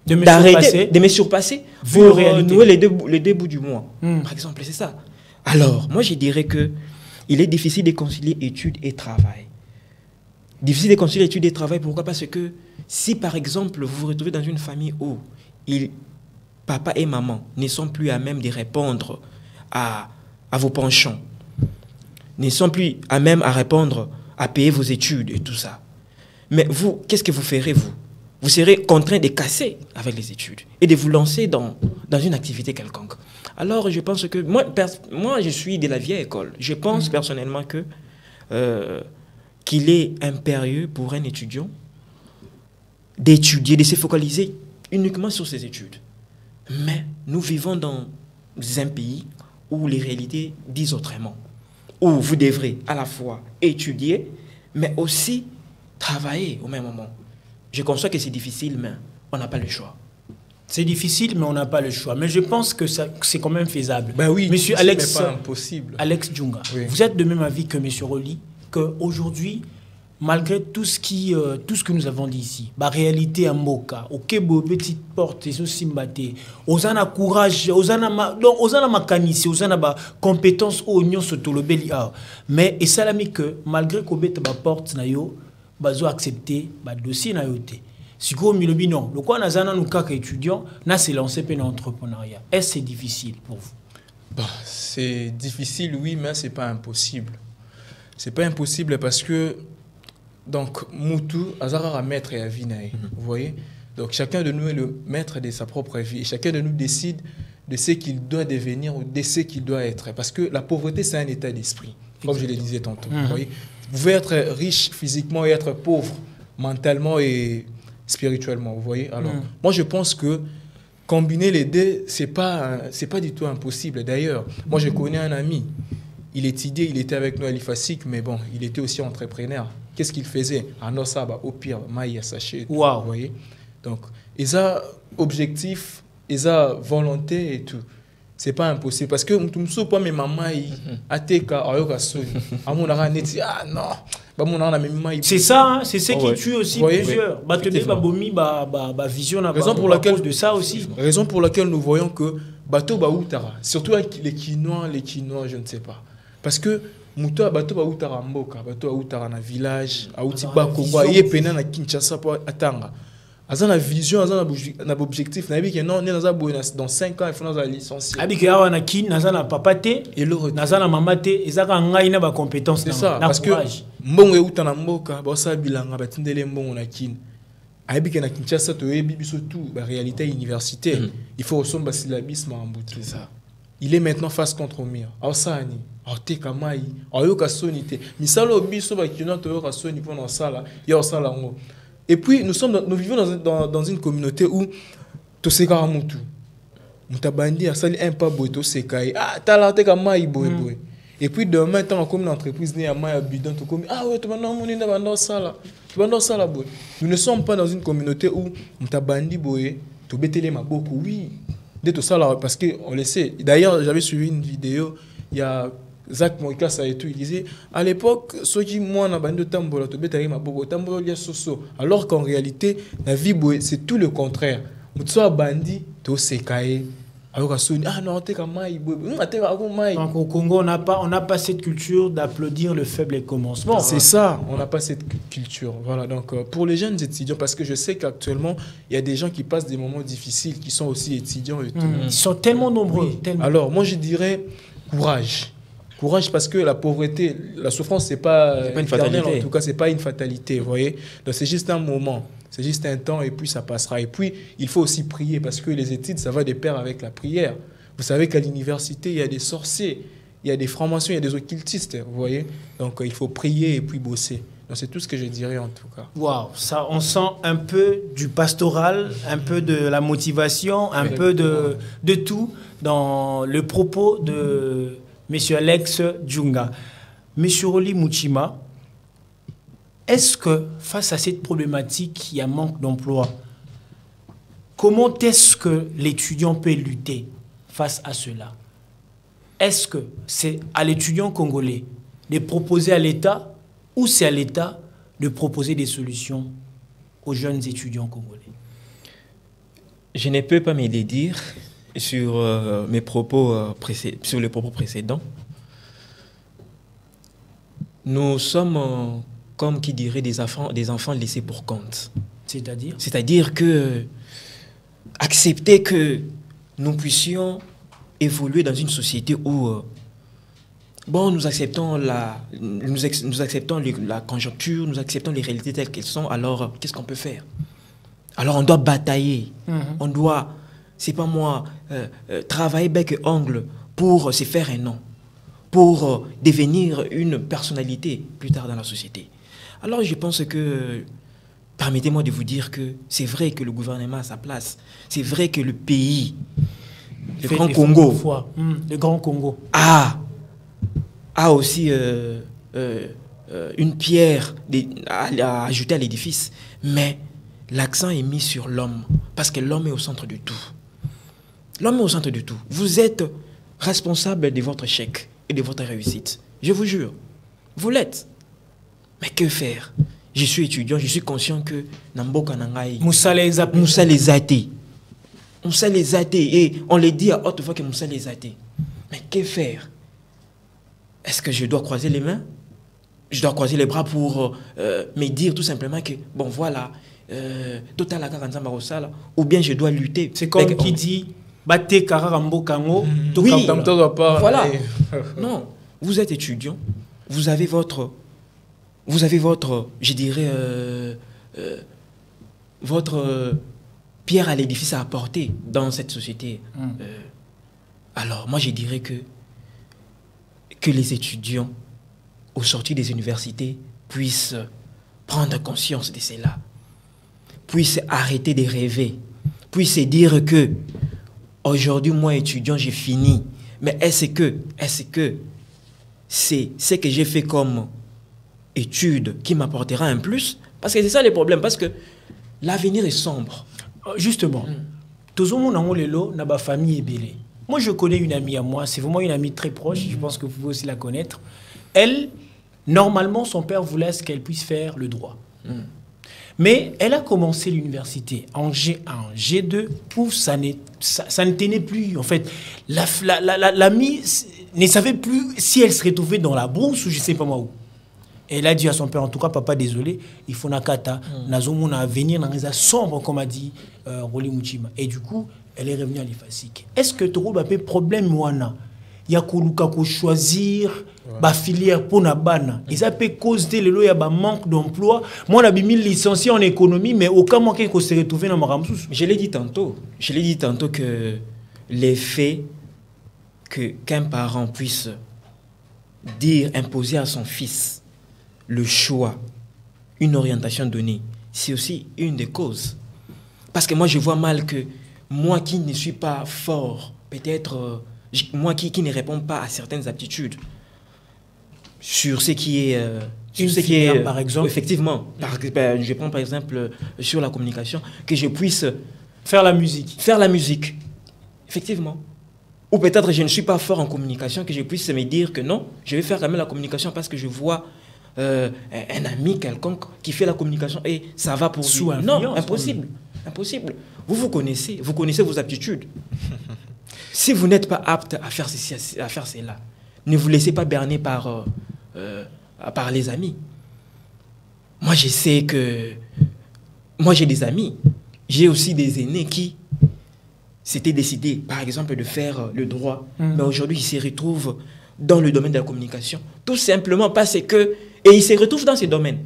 de me surpasser pour nouer les deux bouts du mois. Par exemple, c'est ça. Alors, moi, je dirais qu'il est difficile de concilier études et travail. Difficile de concilier études et travail, pourquoi? Parce que si, par exemple, vous vous retrouvez dans une famille où papa et maman ne sont plus à même de répondre à vos penchants, ne sont plus à même à répondre, à payer vos études et tout ça. Mais vous, qu'est-ce que vous ferez, vous? Vous serez contraint de casser avec les études et de vous lancer dans une activité quelconque. Alors, je pense que... Moi, je suis de la vieille école. Je pense personnellement qu'il est impérieux pour un étudiant d'étudier, de se focaliser uniquement sur ses études. Mais nous vivons dans un pays où les réalités disent autrement. Où vous devrez à la fois étudier, mais aussi travailler au même moment. Je conçois que c'est difficile, mais on n'a pas le choix. C'est difficile, mais on n'a pas le choix. Mais je pense que c'est quand même faisable. Ben oui, Monsieur Alex, pas impossible. Alex Djunga, Oui. vous êtes de même avis que Monsieur Roli, qu'aujourd'hui, malgré tout ce que nous avons dit ici, la réalité en Moka, au Kebo, petite porte, et aussi mbaté, osana courage, osana makanisi, osana ba compétence au union sur tout le beli. Mais et ça l'ami que malgré qu'on bête ba porte na yo, bazo accepter ba dossier na yo te. Si go milobi non, le quoi nazana nous kaka étudiant, na se lancer dans l'entrepreneuriat. Est-ce que c'est difficile pour vous? Bah, c'est difficile, oui, mais c'est pas impossible. C'est pas impossible parce que donc Moutou, Azara a maître et à Vinaï, vous voyez. Donc chacun de nous est le maître de sa propre vie et chacun de nous décide de ce qu'il doit devenir ou de ce qu'il doit être. Parce que la pauvreté, c'est un état d'esprit, comme je le disais tantôt. Vous voyez. Vous pouvez être riche physiquement et être pauvre mentalement et spirituellement, vous voyez. Alors, moi je pense que combiner les deux, c'est pas du tout impossible. D'ailleurs, moi je connais un ami, il étudiait, il était avec nous à l'IFASIC, mais bon, il était aussi entrepreneur. Qu'est-ce qu'il faisait? En Osaba, au pire, Maïa Sachet, vous voyez. Donc, ils ont objectif, ils ont volonté et tout. C'est pas impossible parce que tout le pas mes mamans ateka ayoka soni amuna neti ah non ba mona na mema c'est ça hein, c'est ce qui tue aussi plusieurs ba te ba bomi ba vision na raison pour laquelle de ça aussi raison pour laquelle nous voyons que bateau ba utara surtout avec les Quinois je ne sais pas parce que muto bateau ba utara mboka bateau ba utara na village auti ba Kongo ye pena na Kinshasa pour atanga Azan la vision, azan la objectif. Nabi que non, dans 5 ans, il faut nous licencier. Abi que awa na kin, nazan la papate, et le nazan la mamate, ezaka ngai na ba compétence. C'est ça, parce que mbongo euta na mboka, ba sa bilanga ba tindele mbongo na kin. Abi que na Kinshasa to ebi biso tout, ba réalité universitaire. Il faut ressemble ba syllabisme en bout. C'est ça. Il est maintenant face contre mur. Ausani, auteka mai, ayoka sonité. Misalo biso ba kino to yoka soni pour dans sala, ya sala ngo. Et puis, nous vivons dans une communauté où tout se carre moutou. Moutabandi a sali un pas boy, tout se carre. Ah, t'as la tête à maï boy boy. Et puis, demain, tant comme l'entreprise n'est à maï bidon, tout comme ah ouais, tu vas non monter dans ça là. Tu vas dans ça là boy. Nous ne sommes pas dans une communauté où Moutabandi boy, tu bétélé ma beaucoup. Oui, de tout ça là, parce qu'on le sait. D'ailleurs, j'avais suivi une vidéo, il y a Zach Moïkasa et tout, il disait à l'époque, ceux qui moi na bande tambola to betari maboko tambola lia soso, alors qu'en réalité la vie c'est tout le contraire. Mutso bandi to sekae alors que ah non t'es comme mai donc au Congo on n'a pas cette culture d'applaudir le faible commencement. C'est ça, on n'a pas cette culture. Voilà, donc pour les jeunes étudiants, parce que je sais qu'actuellement il y a des gens qui passent des moments difficiles, qui sont aussi étudiants et tout. Ils sont tellement nombreux. Tellement. Alors moi je dirais courage. Courage parce que la pauvreté, la souffrance, c'est pas une fatalité. En tout cas, c'est pas une fatalité, vous voyez. Donc c'est juste un moment, c'est juste un temps et puis ça passera. Et puis il faut aussi prier parce que les études, ça va de pair avec la prière. Vous savez qu'à l'université, il y a des sorciers, il y a des francs-maçons, il y a des occultistes, vous voyez. Donc il faut prier et puis bosser. Donc c'est tout ce que je dirais en tout cas. Waouh, ça, on sent un peu du pastoral, un peu de la motivation, un peu de tout dans le propos de Monsieur Alex Djunga. Monsieur Roli Muchima, est-ce que face à cette problématique, il y a manque d'emploi, comment est-ce que l'étudiant peut lutter face à cela? Est-ce que c'est à l'étudiant congolais de proposer à l'État ou c'est à l'État de proposer des solutions aux jeunes étudiants congolais? Je ne peux pas me dédire sur mes propos sur les propos précédents. Nous sommes, comme qui dirait, des enfants laissés pour compte. C'est-à-dire? C'est-à-dire que accepter que nous puissions évoluer dans une société où bon, nous acceptons la conjoncture, nous acceptons les réalités telles qu'elles sont, alors qu'est-ce qu'on peut faire? Alors on doit batailler, on doit, c'est pas moi, travailler bec et ongle pour se faire un nom, pour devenir une personnalité plus tard dans la société. Alors je pense que permettez-moi de vous dire que c'est vrai que le gouvernement a sa place. C'est vrai que le pays, le Grand Congo, le Grand Congo a aussi une pierre à ajouter à l'édifice. Mais l'accent est mis sur l'homme. Parce que l'homme est au centre de tout. L'homme est au centre de tout. Vous êtes responsable de votre échec et de votre réussite. Je vous jure. Vous l'êtes. Mais que faire? Je suis étudiant, je suis conscient que Namboka Nangai Moussa les athées. Moussa les athées. Et on les dit à haute voix que Moussa les athées. Mais que faire? Est-ce que je dois croiser les mains? Je dois croiser les bras pour me dire tout simplement que, bon voilà, total ou bien je dois lutter. C'est comme qui dit Bate Kararambo Kango. Oui, voilà. Non, vous êtes étudiant, vous avez votre, je dirais, votre pierre à l'édifice à apporter dans cette société. Alors, moi, je dirais que les étudiants, au sortir des universités, puissent prendre conscience de cela, puissent arrêter de rêver, puissent dire que aujourd'hui, moi, étudiant, j'ai fini. Mais est-ce que c'est ce que j'ai fait comme étude qui m'apportera un plus? Parce que c'est ça le problème, parce que l'avenir est sombre. Justement, tout le monde a une famille est belle. Moi, je connais une amie à moi, c'est vraiment une amie très proche, je pense que vous pouvez aussi la connaître. Elle, normalement, son père voulait qu'elle puisse faire le droit. Mais elle a commencé l'université en G1, G2, où ça ne tenait plus. En fait, l'amie ne savait plus si elle se retrouvait dans la brousse ou je ne sais pas moi où. Elle a dit à son père, en tout cas, papa, désolé, il faut nakata, nazomona venir dans les sombres, comme a dit Roli Mouchima. Et du coup, elle est revenue à l'IFASIC. Est-ce que tu as un problème, Moana? Il y a choisir la filière pour la banane. Et ça peut causer le manque d'emploi. Moi, on a 1000 licenciés en économie, mais aucun moyen qu'on se retrouve dans ma ramsous. Je l'ai dit tantôt que l'effet qu'un parent puisse imposer à son fils le choix, une orientation donnée, c'est aussi une des causes. Parce que moi, je vois mal que moi qui ne suis pas fort, peut-être, moi qui ne réponds pas à certaines aptitudes, sur ce qui est, par exemple. Effectivement, je prends par exemple sur la communication, que je puisse faire la musique. Effectivement. Ou peut-être je ne suis pas fort en communication, que je puisse me dire que non, je vais faire quand même la communication parce que je vois un ami quelconque qui fait la communication et ça va pour lui. Non, impossible. Impossible. Vous connaissez vos aptitudes. Si vous n'êtes pas apte à faire ceci, à faire cela, ne vous laissez pas berner par les amis. Moi, je sais que moi, j'ai des amis. J'ai aussi des aînés qui s'étaient décidés, par exemple, de faire le droit. Mais aujourd'hui, ils se retrouvent dans le domaine de la communication. Tout simplement parce que... Et ils se retrouvent dans ce domaine.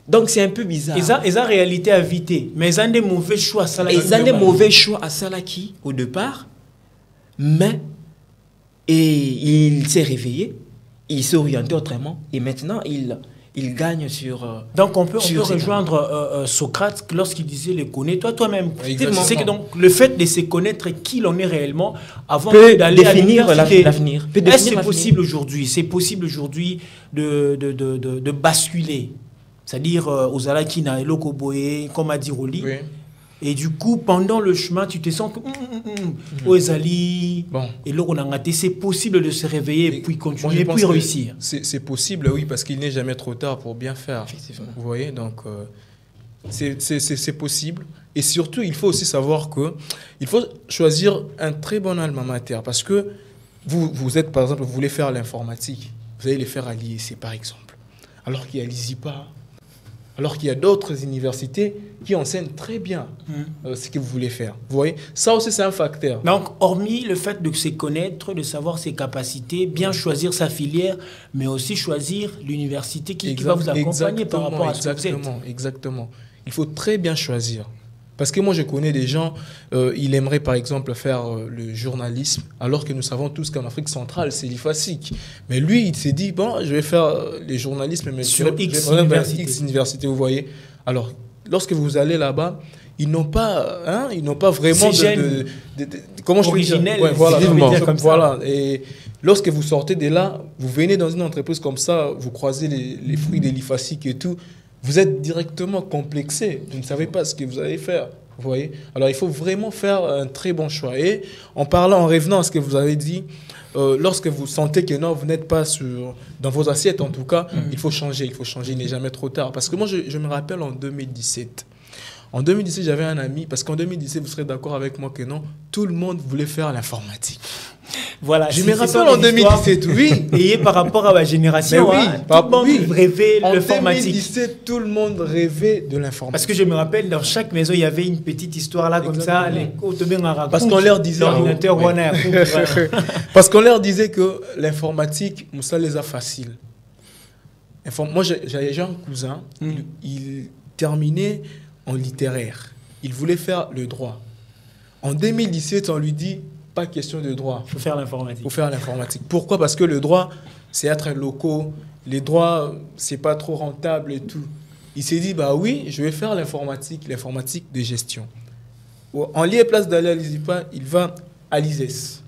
Donc, c'est un peu bizarre. Ils ont réalité à éviter. Mais ils ont des mauvais choix à Salaki. Ils ont des mauvais choix à Salaki au départ. Mais il s'est réveillé. Il s'est orienté autrement. Et maintenant, il gagne sur... Donc, on peut rejoindre Socrate lorsqu'il disait le connaître toi-même. C'est que donc, le fait de se connaître qui l'on est réellement avant d'aller définir l'avenir. Est-ce que c'est possible aujourd'hui? C'est possible aujourd'hui de basculer. C'est-à-dire aux Alakina et Lokoboé, comme a dit Roli. Oui. Et du coup, pendant le chemin, tu te sens que et là, c'est possible de se réveiller, puis continuer, et puis réussir. C'est possible, oui, parce qu'il n'est jamais trop tard pour bien faire. Vous voyez, donc c'est possible. Et surtout, il faut aussi savoir qu'il faut choisir un très bon alma mater. Parce que vous êtes, par exemple, vous voulez faire l'informatique, vous allez les faire à l'IEC, par exemple. Alors qu'il y a l'ISIPA. Alors qu'il y a d'autres universités qui enseignent très bien ce que vous voulez faire. Vous voyez, ça aussi, c'est un facteur. Donc, hormis le fait de se connaître, de savoir ses capacités, bien choisir sa filière, mais aussi choisir l'université qui va vous accompagner par rapport à ce que vous êtes. Exactement. Il faut très bien choisir. Parce que moi, je connais des gens, ils aimeraient par exemple faire le journalisme, alors que nous savons tous qu'en Afrique centrale, c'est l'IFASIC. Mais lui, il s'est dit, bon, je vais faire le journalisme, mais sur X université, vous voyez. Alors, lorsque vous allez là-bas, ils n'ont pas vraiment comment je peux dire? Originel, Ouais, voilà, si je peux dire comme ça. voilà. Et lorsque vous sortez de là, vous venez dans une entreprise comme ça, vous croisez les fruits de l'IFASIC et tout, vous êtes directement complexé. Vous ne savez pas ce que vous allez faire. Vous voyez? Alors, il faut vraiment faire un très bon choix. Et en revenant à ce que vous avez dit, lorsque vous sentez que non, vous n'êtes pas dans vos assiettes, en tout cas, il faut changer. Il n'est jamais trop tard. Parce que moi, je me rappelle en 2017. En 2017, j'avais un ami, parce qu'en 2017, vous serez d'accord avec moi que non, tout le monde voulait faire l'informatique. Voilà, je me rappelle en 2017, oui. Et par rapport à ma génération, oui, tout le monde rêvait de l'informatique. En 2017, tout le monde rêvait de l'informatique. Parce que je me rappelle, dans chaque maison, il y avait une petite histoire là, comme ça. Parce qu'on leur disait... Parce qu'on leur disait que l'informatique, ça les a faciles. Moi, j'ai un cousin, il terminait en littéraire. Il voulait faire le droit. En 2017, on lui dit, pas question de droit. Il faut faire l'informatique. Il faut faire l'informatique. Pourquoi? Parce que le droit, c'est être locaux. Les droits, c'est pas trop rentable et tout. Il s'est dit, bah oui, je vais faire l'informatique de gestion. En lieu et place d'aller à l'ISIPA, il va à l'ISES.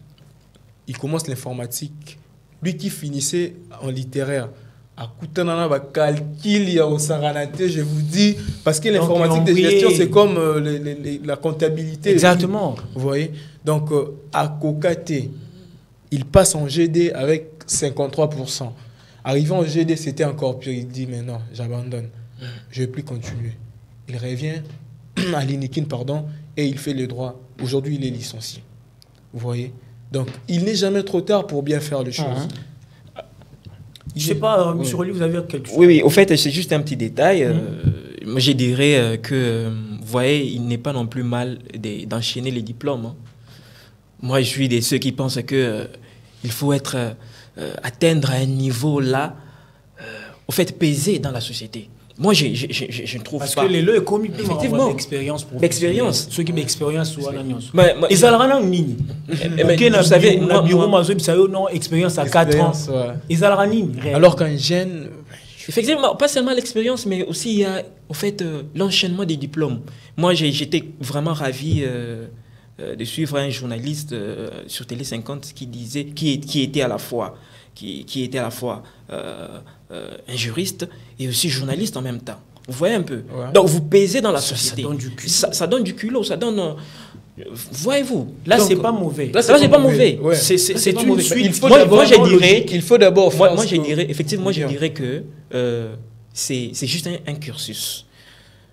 Il commence l'informatique. Lui qui finissait en littéraire, à Koutanana, calcul, je vous dis, parce que l'informatique de gestion, c'est comme la comptabilité. Exactement. Vous voyez? Donc, à Kokate, il passe en GD avec 53%. Arrivant en GD, c'était encore pire. Il dit, mais non, j'abandonne. Je ne vais plus continuer. Il revient à l'INIKIN, et il fait le droit. Aujourd'hui, il est licencié. Vous voyez? Donc, il n'est jamais trop tard pour bien faire les choses. Je ne sais pas, M. Rolly, vous avez quelque chose? Oui, au fait, c'est juste un petit détail. Moi, je dirais que, vous voyez, il n'est pas non plus mal d'enchaîner les diplômes. Moi, je suis de ceux qui pensent qu'il faut atteindre un niveau là, au fait, peser dans la société. Moi, je ne trouve pas. Parce que les lois commis plus effectivement l'expérience pour l'expérience. Ceux qui ont l'expérience ou l'annonce. Ils ont nini. Vous savez, non expérience à 4 ans. Ils ont nini. Alors qu'un jeune. Effectivement, pas seulement l'expérience, mais aussi il y a au fait l'enchaînement des diplômes. Moi, j'étais vraiment ravi de suivre un journaliste sur Télé 50 qui était à la fois un juriste et aussi journaliste en même temps. Vous voyez un peu. Ouais. Donc vous pesez dans la société. Ça donne du culot, ça donne. Voyez-vous. Là, c'est pas mauvais. Là, c'est pas mauvais. Ouais. C'est une suite. Moi, je dirais qu'il faut d'abord faire. Moi, je dirais effectivement, je dirais que c'est juste un cursus.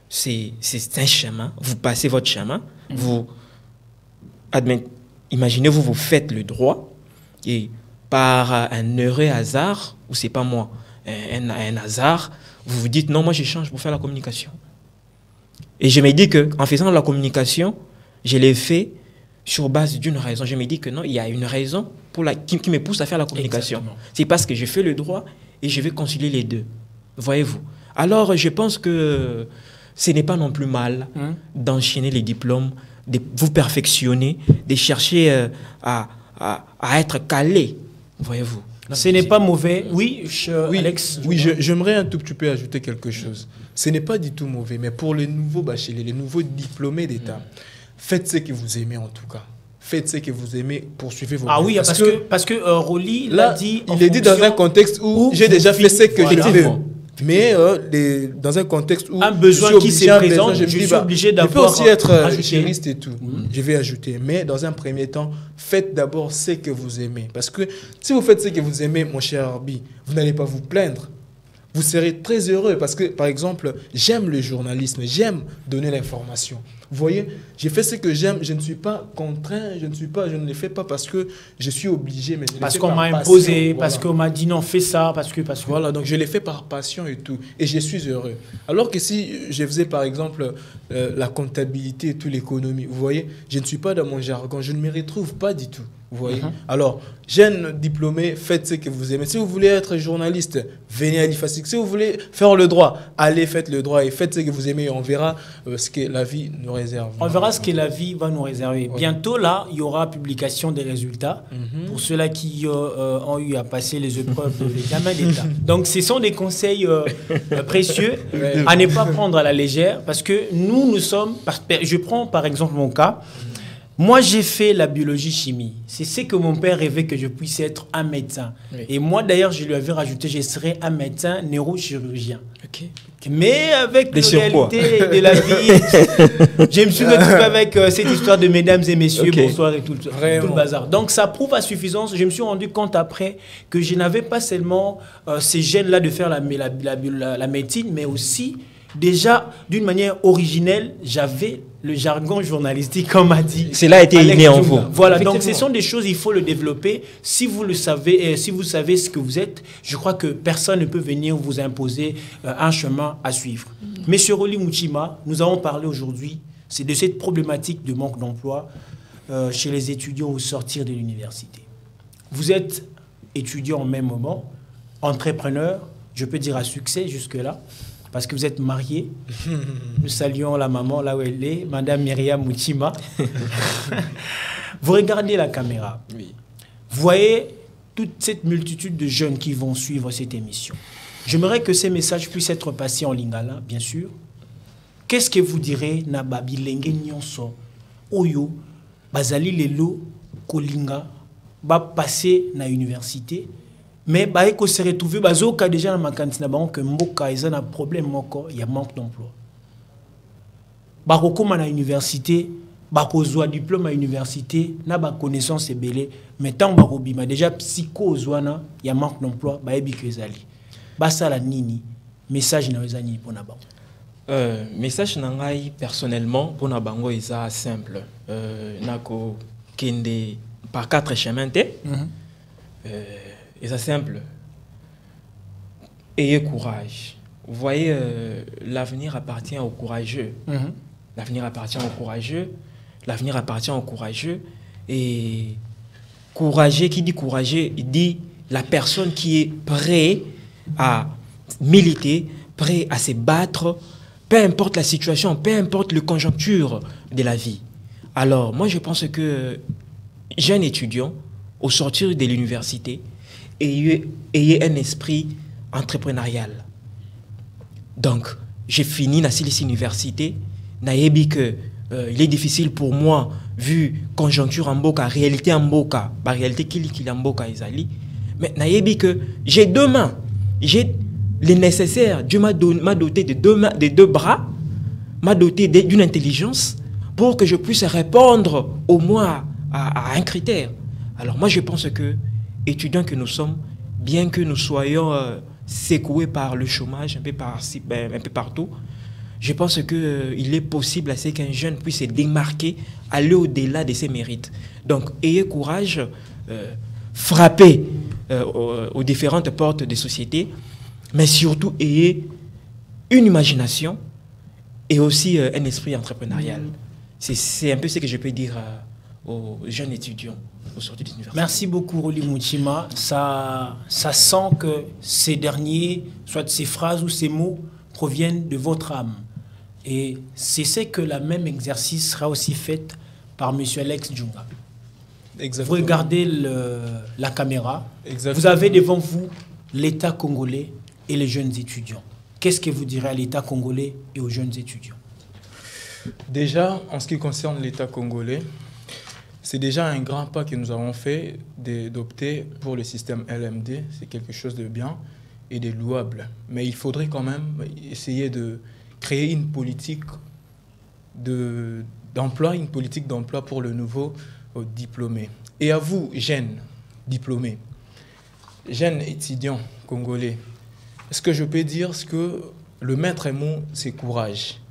C'est un chemin. Vous passez votre chemin. Vous imaginez-vous, vous faites le droit et par un heureux hasard, ou c'est pas moi, un hasard, vous vous dites non, moi je change pour faire la communication. Et je me dis qu'en faisant la communication, je l'ai fait sur base d'une raison. Je me dis que non, il y a une raison qui me pousse à faire la communication. C'est parce que je fais le droit et je vais concilier les deux. Voyez-vous. Alors je pense que ce n'est pas non plus mal d'enchaîner les diplômes, de vous perfectionner, de chercher à être calé. Voyez-vous. Ce n'est pas mauvais. Oui, Alex. Oui, j'aimerais un tout petit peu ajouter quelque chose. Ce n'est pas du tout mauvais, mais pour les nouveaux bacheliers, les nouveaux diplômés d'État, faites ce que vous aimez en tout cas. Faites ce que vous aimez, poursuivez vos oui, parce que Rolly l'a dit. Il est dit dans un contexte où j'ai déjà fait ce que je veux. Mais dans un contexte où un besoin qui se présente, je suis obligé d'avoir. Je peux aussi être juriste et tout. Je vais ajouter. Mais dans un premier temps, faites d'abord ce que vous aimez. Parce que si vous faites ce que vous aimez, mon cher Arbi, vous n'allez pas vous plaindre. Vous serez très heureux parce que, par exemple, j'aime le journalisme, j'aime donner l'information. Vous voyez, j'ai fait ce que j'aime, je ne suis pas contraint, je ne le fais pas parce que je suis obligé. Mais parce qu'on m'a imposé, parce qu'on m'a dit non, fais ça, parce que. Voilà, donc je l'ai fait par passion et tout. Et je suis heureux. Alors que si je faisais, par exemple, la comptabilité et tout, l'économie, vous voyez, je ne suis pas dans mon jargon, je ne me retrouve pas du tout. Vous voyez. Alors, jeunes diplômés, faites ce que vous aimez. Si vous voulez être journaliste, venez à l'IFASIC. Si vous voulez faire le droit, allez, faites le droit et faites ce que vous aimez. Et on verra ce que la vie nous réserve. réserve. On verra ce que la vie va nous réserver. Ouais. Bientôt, là, il y aura publication des résultats pour ceux-là qui ont eu à passer les épreuves de l'examen d'État. Donc, ce sont des conseils précieux à ne pas prendre à la légère parce que nous sommes... Je prends par exemple mon cas. Moi, j'ai fait la biologie-chimie. C'est ce que mon père rêvait que je puisse être un médecin. Oui. Et moi, d'ailleurs, je lui avais rajouté, je serais un médecin neurochirurgien. Ok. Mais avec Des la surpoids. réalité de la vie, je me suis retrouvé avec cette histoire de mesdames et messieurs, Ok. bonsoir et tout le bazar. Donc ça prouve à suffisance. Je me suis rendu compte après que je n'avais pas seulement ces gènes-là de faire la médecine, mais aussi déjà d'une manière originelle, j'avais le jargon journalistique, comme a dit. Cela a été Alex inné en Djounga. vous. Voilà, donc ce Effectivement. sont des choses, il faut le développer. Si vous le savez, et si vous savez ce que vous êtes, je crois que personne ne peut venir vous imposer un chemin à suivre. Monsieur Rolly Mouchima, nous avons parlé aujourd'hui, c'est de cette problématique de manque d'emploi chez les étudiants au sortir de l'université. Vous êtes étudiant au même moment, entrepreneur, je peux dire à succès jusque-là, parce que vous êtes marié. Nous saluons la maman là où elle est, Madame Myriam Mouchima. Vous regardez la caméra. Oui. Vous voyez toute cette multitude de jeunes qui vont suivre cette émission. J'aimerais que ces messages puissent être passés en lingala, bien sûr. Qu'est-ce que vous direz na babilenge nyonso oyo bazali lelo kolinga ba passer na université mais ba ko se retrouver bazoka déjà na makanti na bango que mboka eza na problème moko ya manque d'emploi. Ba kokoma na université ba kozwa diplôme à université na ba connaissance ebele mais tant ba kobima déjà psychose wana ya manque d'emploi ba ebi que ezali. Ba sala nini message na ezani pona bango. Message nangai personnellement pour na bango isa simple. Nako kende par 4 chemins te. Isa simple. Ayez courage. Vous voyez, l'avenir appartient aux courageux. L'avenir appartient aux courageux. L'avenir appartient aux courageux. Et courageux, qui dit courageux, il dit la personne qui est prête à militer, prêt à se battre, peu importe la situation, peu importe la conjoncture de la vie. Alors, moi, je pense que jeune étudiant, au sortir de l'université, ayez un esprit entrepreneurial. Donc, j'ai fini dans cette université, naïbi que il est difficile pour moi, vu conjoncture en boka, réalité en boka, la réalité qu'il en boka ezali, mais naïbi que j'ai 2 mains, j'ai le nécessaire. Dieu m'a doté de 2 mains, de 2 bras, m'a doté d'une intelligence pour que je puisse répondre au moins à un critère. Alors moi je pense que, étudiants que nous sommes, bien que nous soyons secoués par le chômage un peu partout, je pense qu'il est possible à ce qu'un jeune puisse se démarquer, aller au-delà de ses mérites. Donc ayez courage, frappez aux différentes portes des sociétés, mais surtout ayez une imagination et aussi un esprit entrepreneurial. C'est un peu ce que je peux dire aux jeunes étudiants au sortir de l'université. Merci beaucoup, Rolly Mouchima. Ça sent que ces derniers, soit ces phrases ou ces mots, proviennent de votre âme. Et c'est ce que le même exercice sera aussi fait par M. Alex Djounga. Exactement. Vous regardez la caméra. Exactement. Vous avez devant vous l'État congolais et les jeunes étudiants. Qu'est-ce que vous direz à l'État congolais et aux jeunes étudiants? Déjà, en ce qui concerne l'État congolais, c'est déjà un grand pas que nous avons fait d'opter pour le système LMD. C'est quelque chose de bien et de louable. Mais il faudrait quand même essayer de créer une politique d'emploi, une politique d'emploi pour le nouveau diplômé. Et à vous, jeunes diplômés, jeunes étudiants congolais, est-ce que je peux dire que le maître mot, c'est courage.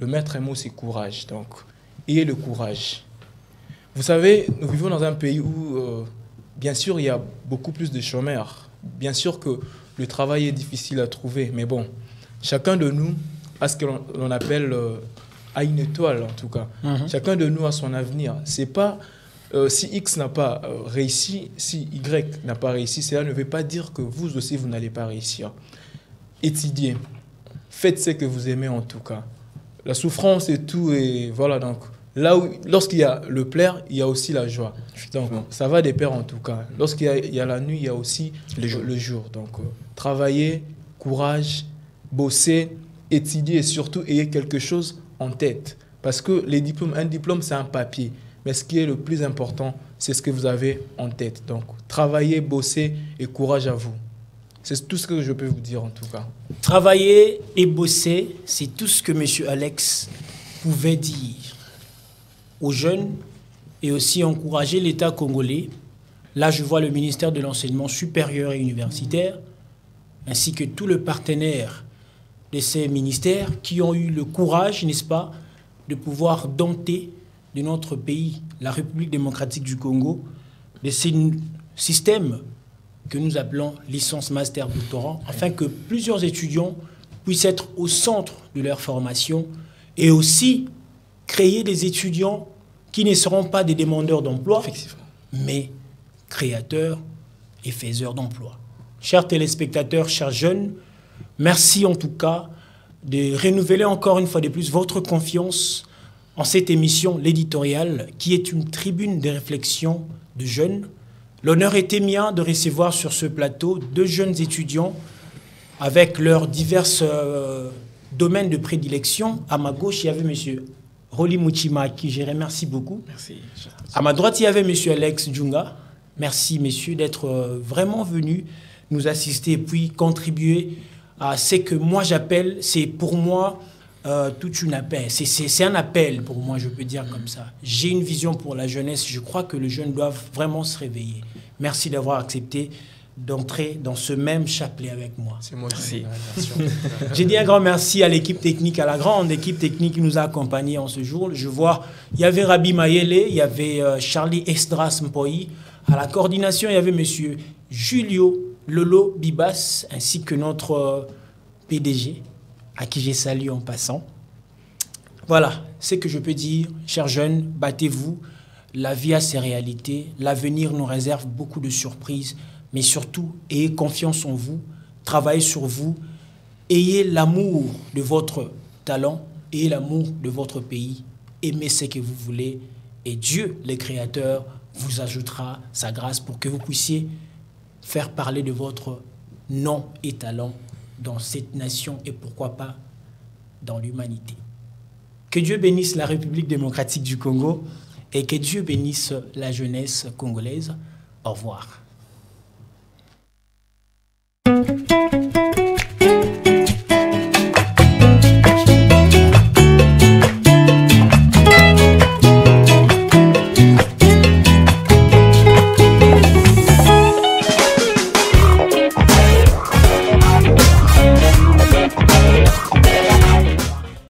Le maître mot, c'est courage. Donc, ayez le courage. Vous savez, nous vivons dans un pays où, bien sûr, il y a beaucoup plus de chômeurs. Bien sûr que le travail est difficile à trouver. Mais bon, chacun de nous a ce que l'on appelle a une étoile, en tout cas. Chacun de nous a son avenir. C'est pas si X n'a pas réussi, si Y n'a pas réussi, cela ne veut pas dire que vous aussi, vous n'allez pas réussir. Étudiez. Faites ce que vous aimez, en tout cas. la souffrance et tout. Et voilà, donc, lorsqu'il y a le plaire, il y a aussi la joie. Donc, ça va de pair en tout cas. Il y a la nuit, il y a aussi le jour. Donc, travailler, courage, bosser, étudier et surtout ayez quelque chose en tête. Parce que un diplôme, c'est un papier. Mais ce qui est le plus important, c'est ce que vous avez en tête. Donc, travaillez, bossez et courage à vous. C'est tout ce que je peux vous dire en tout cas. Travailler et bosser, c'est tout ce que M. Alex pouvait dire aux jeunes et aussi encourager l'État congolais. Là, je vois le ministère de l'Enseignement supérieur et universitaire, ainsi que tous les partenaires de ces ministères qui ont eu le courage, n'est-ce pas, de pouvoir dompter de notre pays, la République démocratique du Congo, de ces systèmes que nous appelons licence, master, doctorant, afin que plusieurs étudiants puissent être au centre de leur formation et aussi créer des étudiants qui ne seront pas des demandeurs d'emploi, mais créateurs et faiseurs d'emploi. Chers téléspectateurs, chers jeunes, merci en tout cas de renouveler encore une fois de plus votre confiance en cette émission, l'éditorial, qui est une tribune de réflexion de jeunes. L'honneur était mien de recevoir sur ce plateau 2 jeunes étudiants avec leurs divers domaines de prédilection. À ma gauche, il y avait M. Roli Muchima, à qui je remercie beaucoup. Merci. À ma droite, il y avait M. Alex Djunga. Merci, messieurs, d'être vraiment venus nous assister et puis contribuer à ce que moi j'appelle, c'est pour moi toute une appel. C'est un appel pour moi, je peux dire comme ça. J'ai une vision pour la jeunesse. Je crois que les jeunes doivent vraiment se réveiller. Merci d'avoir accepté d'entrer dans ce même chapelet avec moi. C'est moi qui J'ai dit un grand merci à l'équipe technique, à la grande équipe technique qui nous a accompagnés en ce jour. Je vois, il y avait Rabi Mayele, il y avait Charlie Esdras Mpoyi. À la coordination, il y avait M. Julio Lolo Bibas, ainsi que notre PDG, à qui j'ai salué en passant. Voilà, ce que je peux dire, chers jeunes, battez-vous. La vie a ses réalités. L'avenir nous réserve beaucoup de surprises. Mais surtout, ayez confiance en vous. Travaillez sur vous. Ayez l'amour de votre talent. Ayez l'amour de votre pays. Aimez ce que vous voulez. Et Dieu, le Créateur, vous ajoutera sa grâce pour que vous puissiez faire parler de votre nom et talent dans cette nation et pourquoi pas dans l'humanité. Que Dieu bénisse la République démocratique du Congo et que Dieu bénisse la jeunesse congolaise. Au revoir.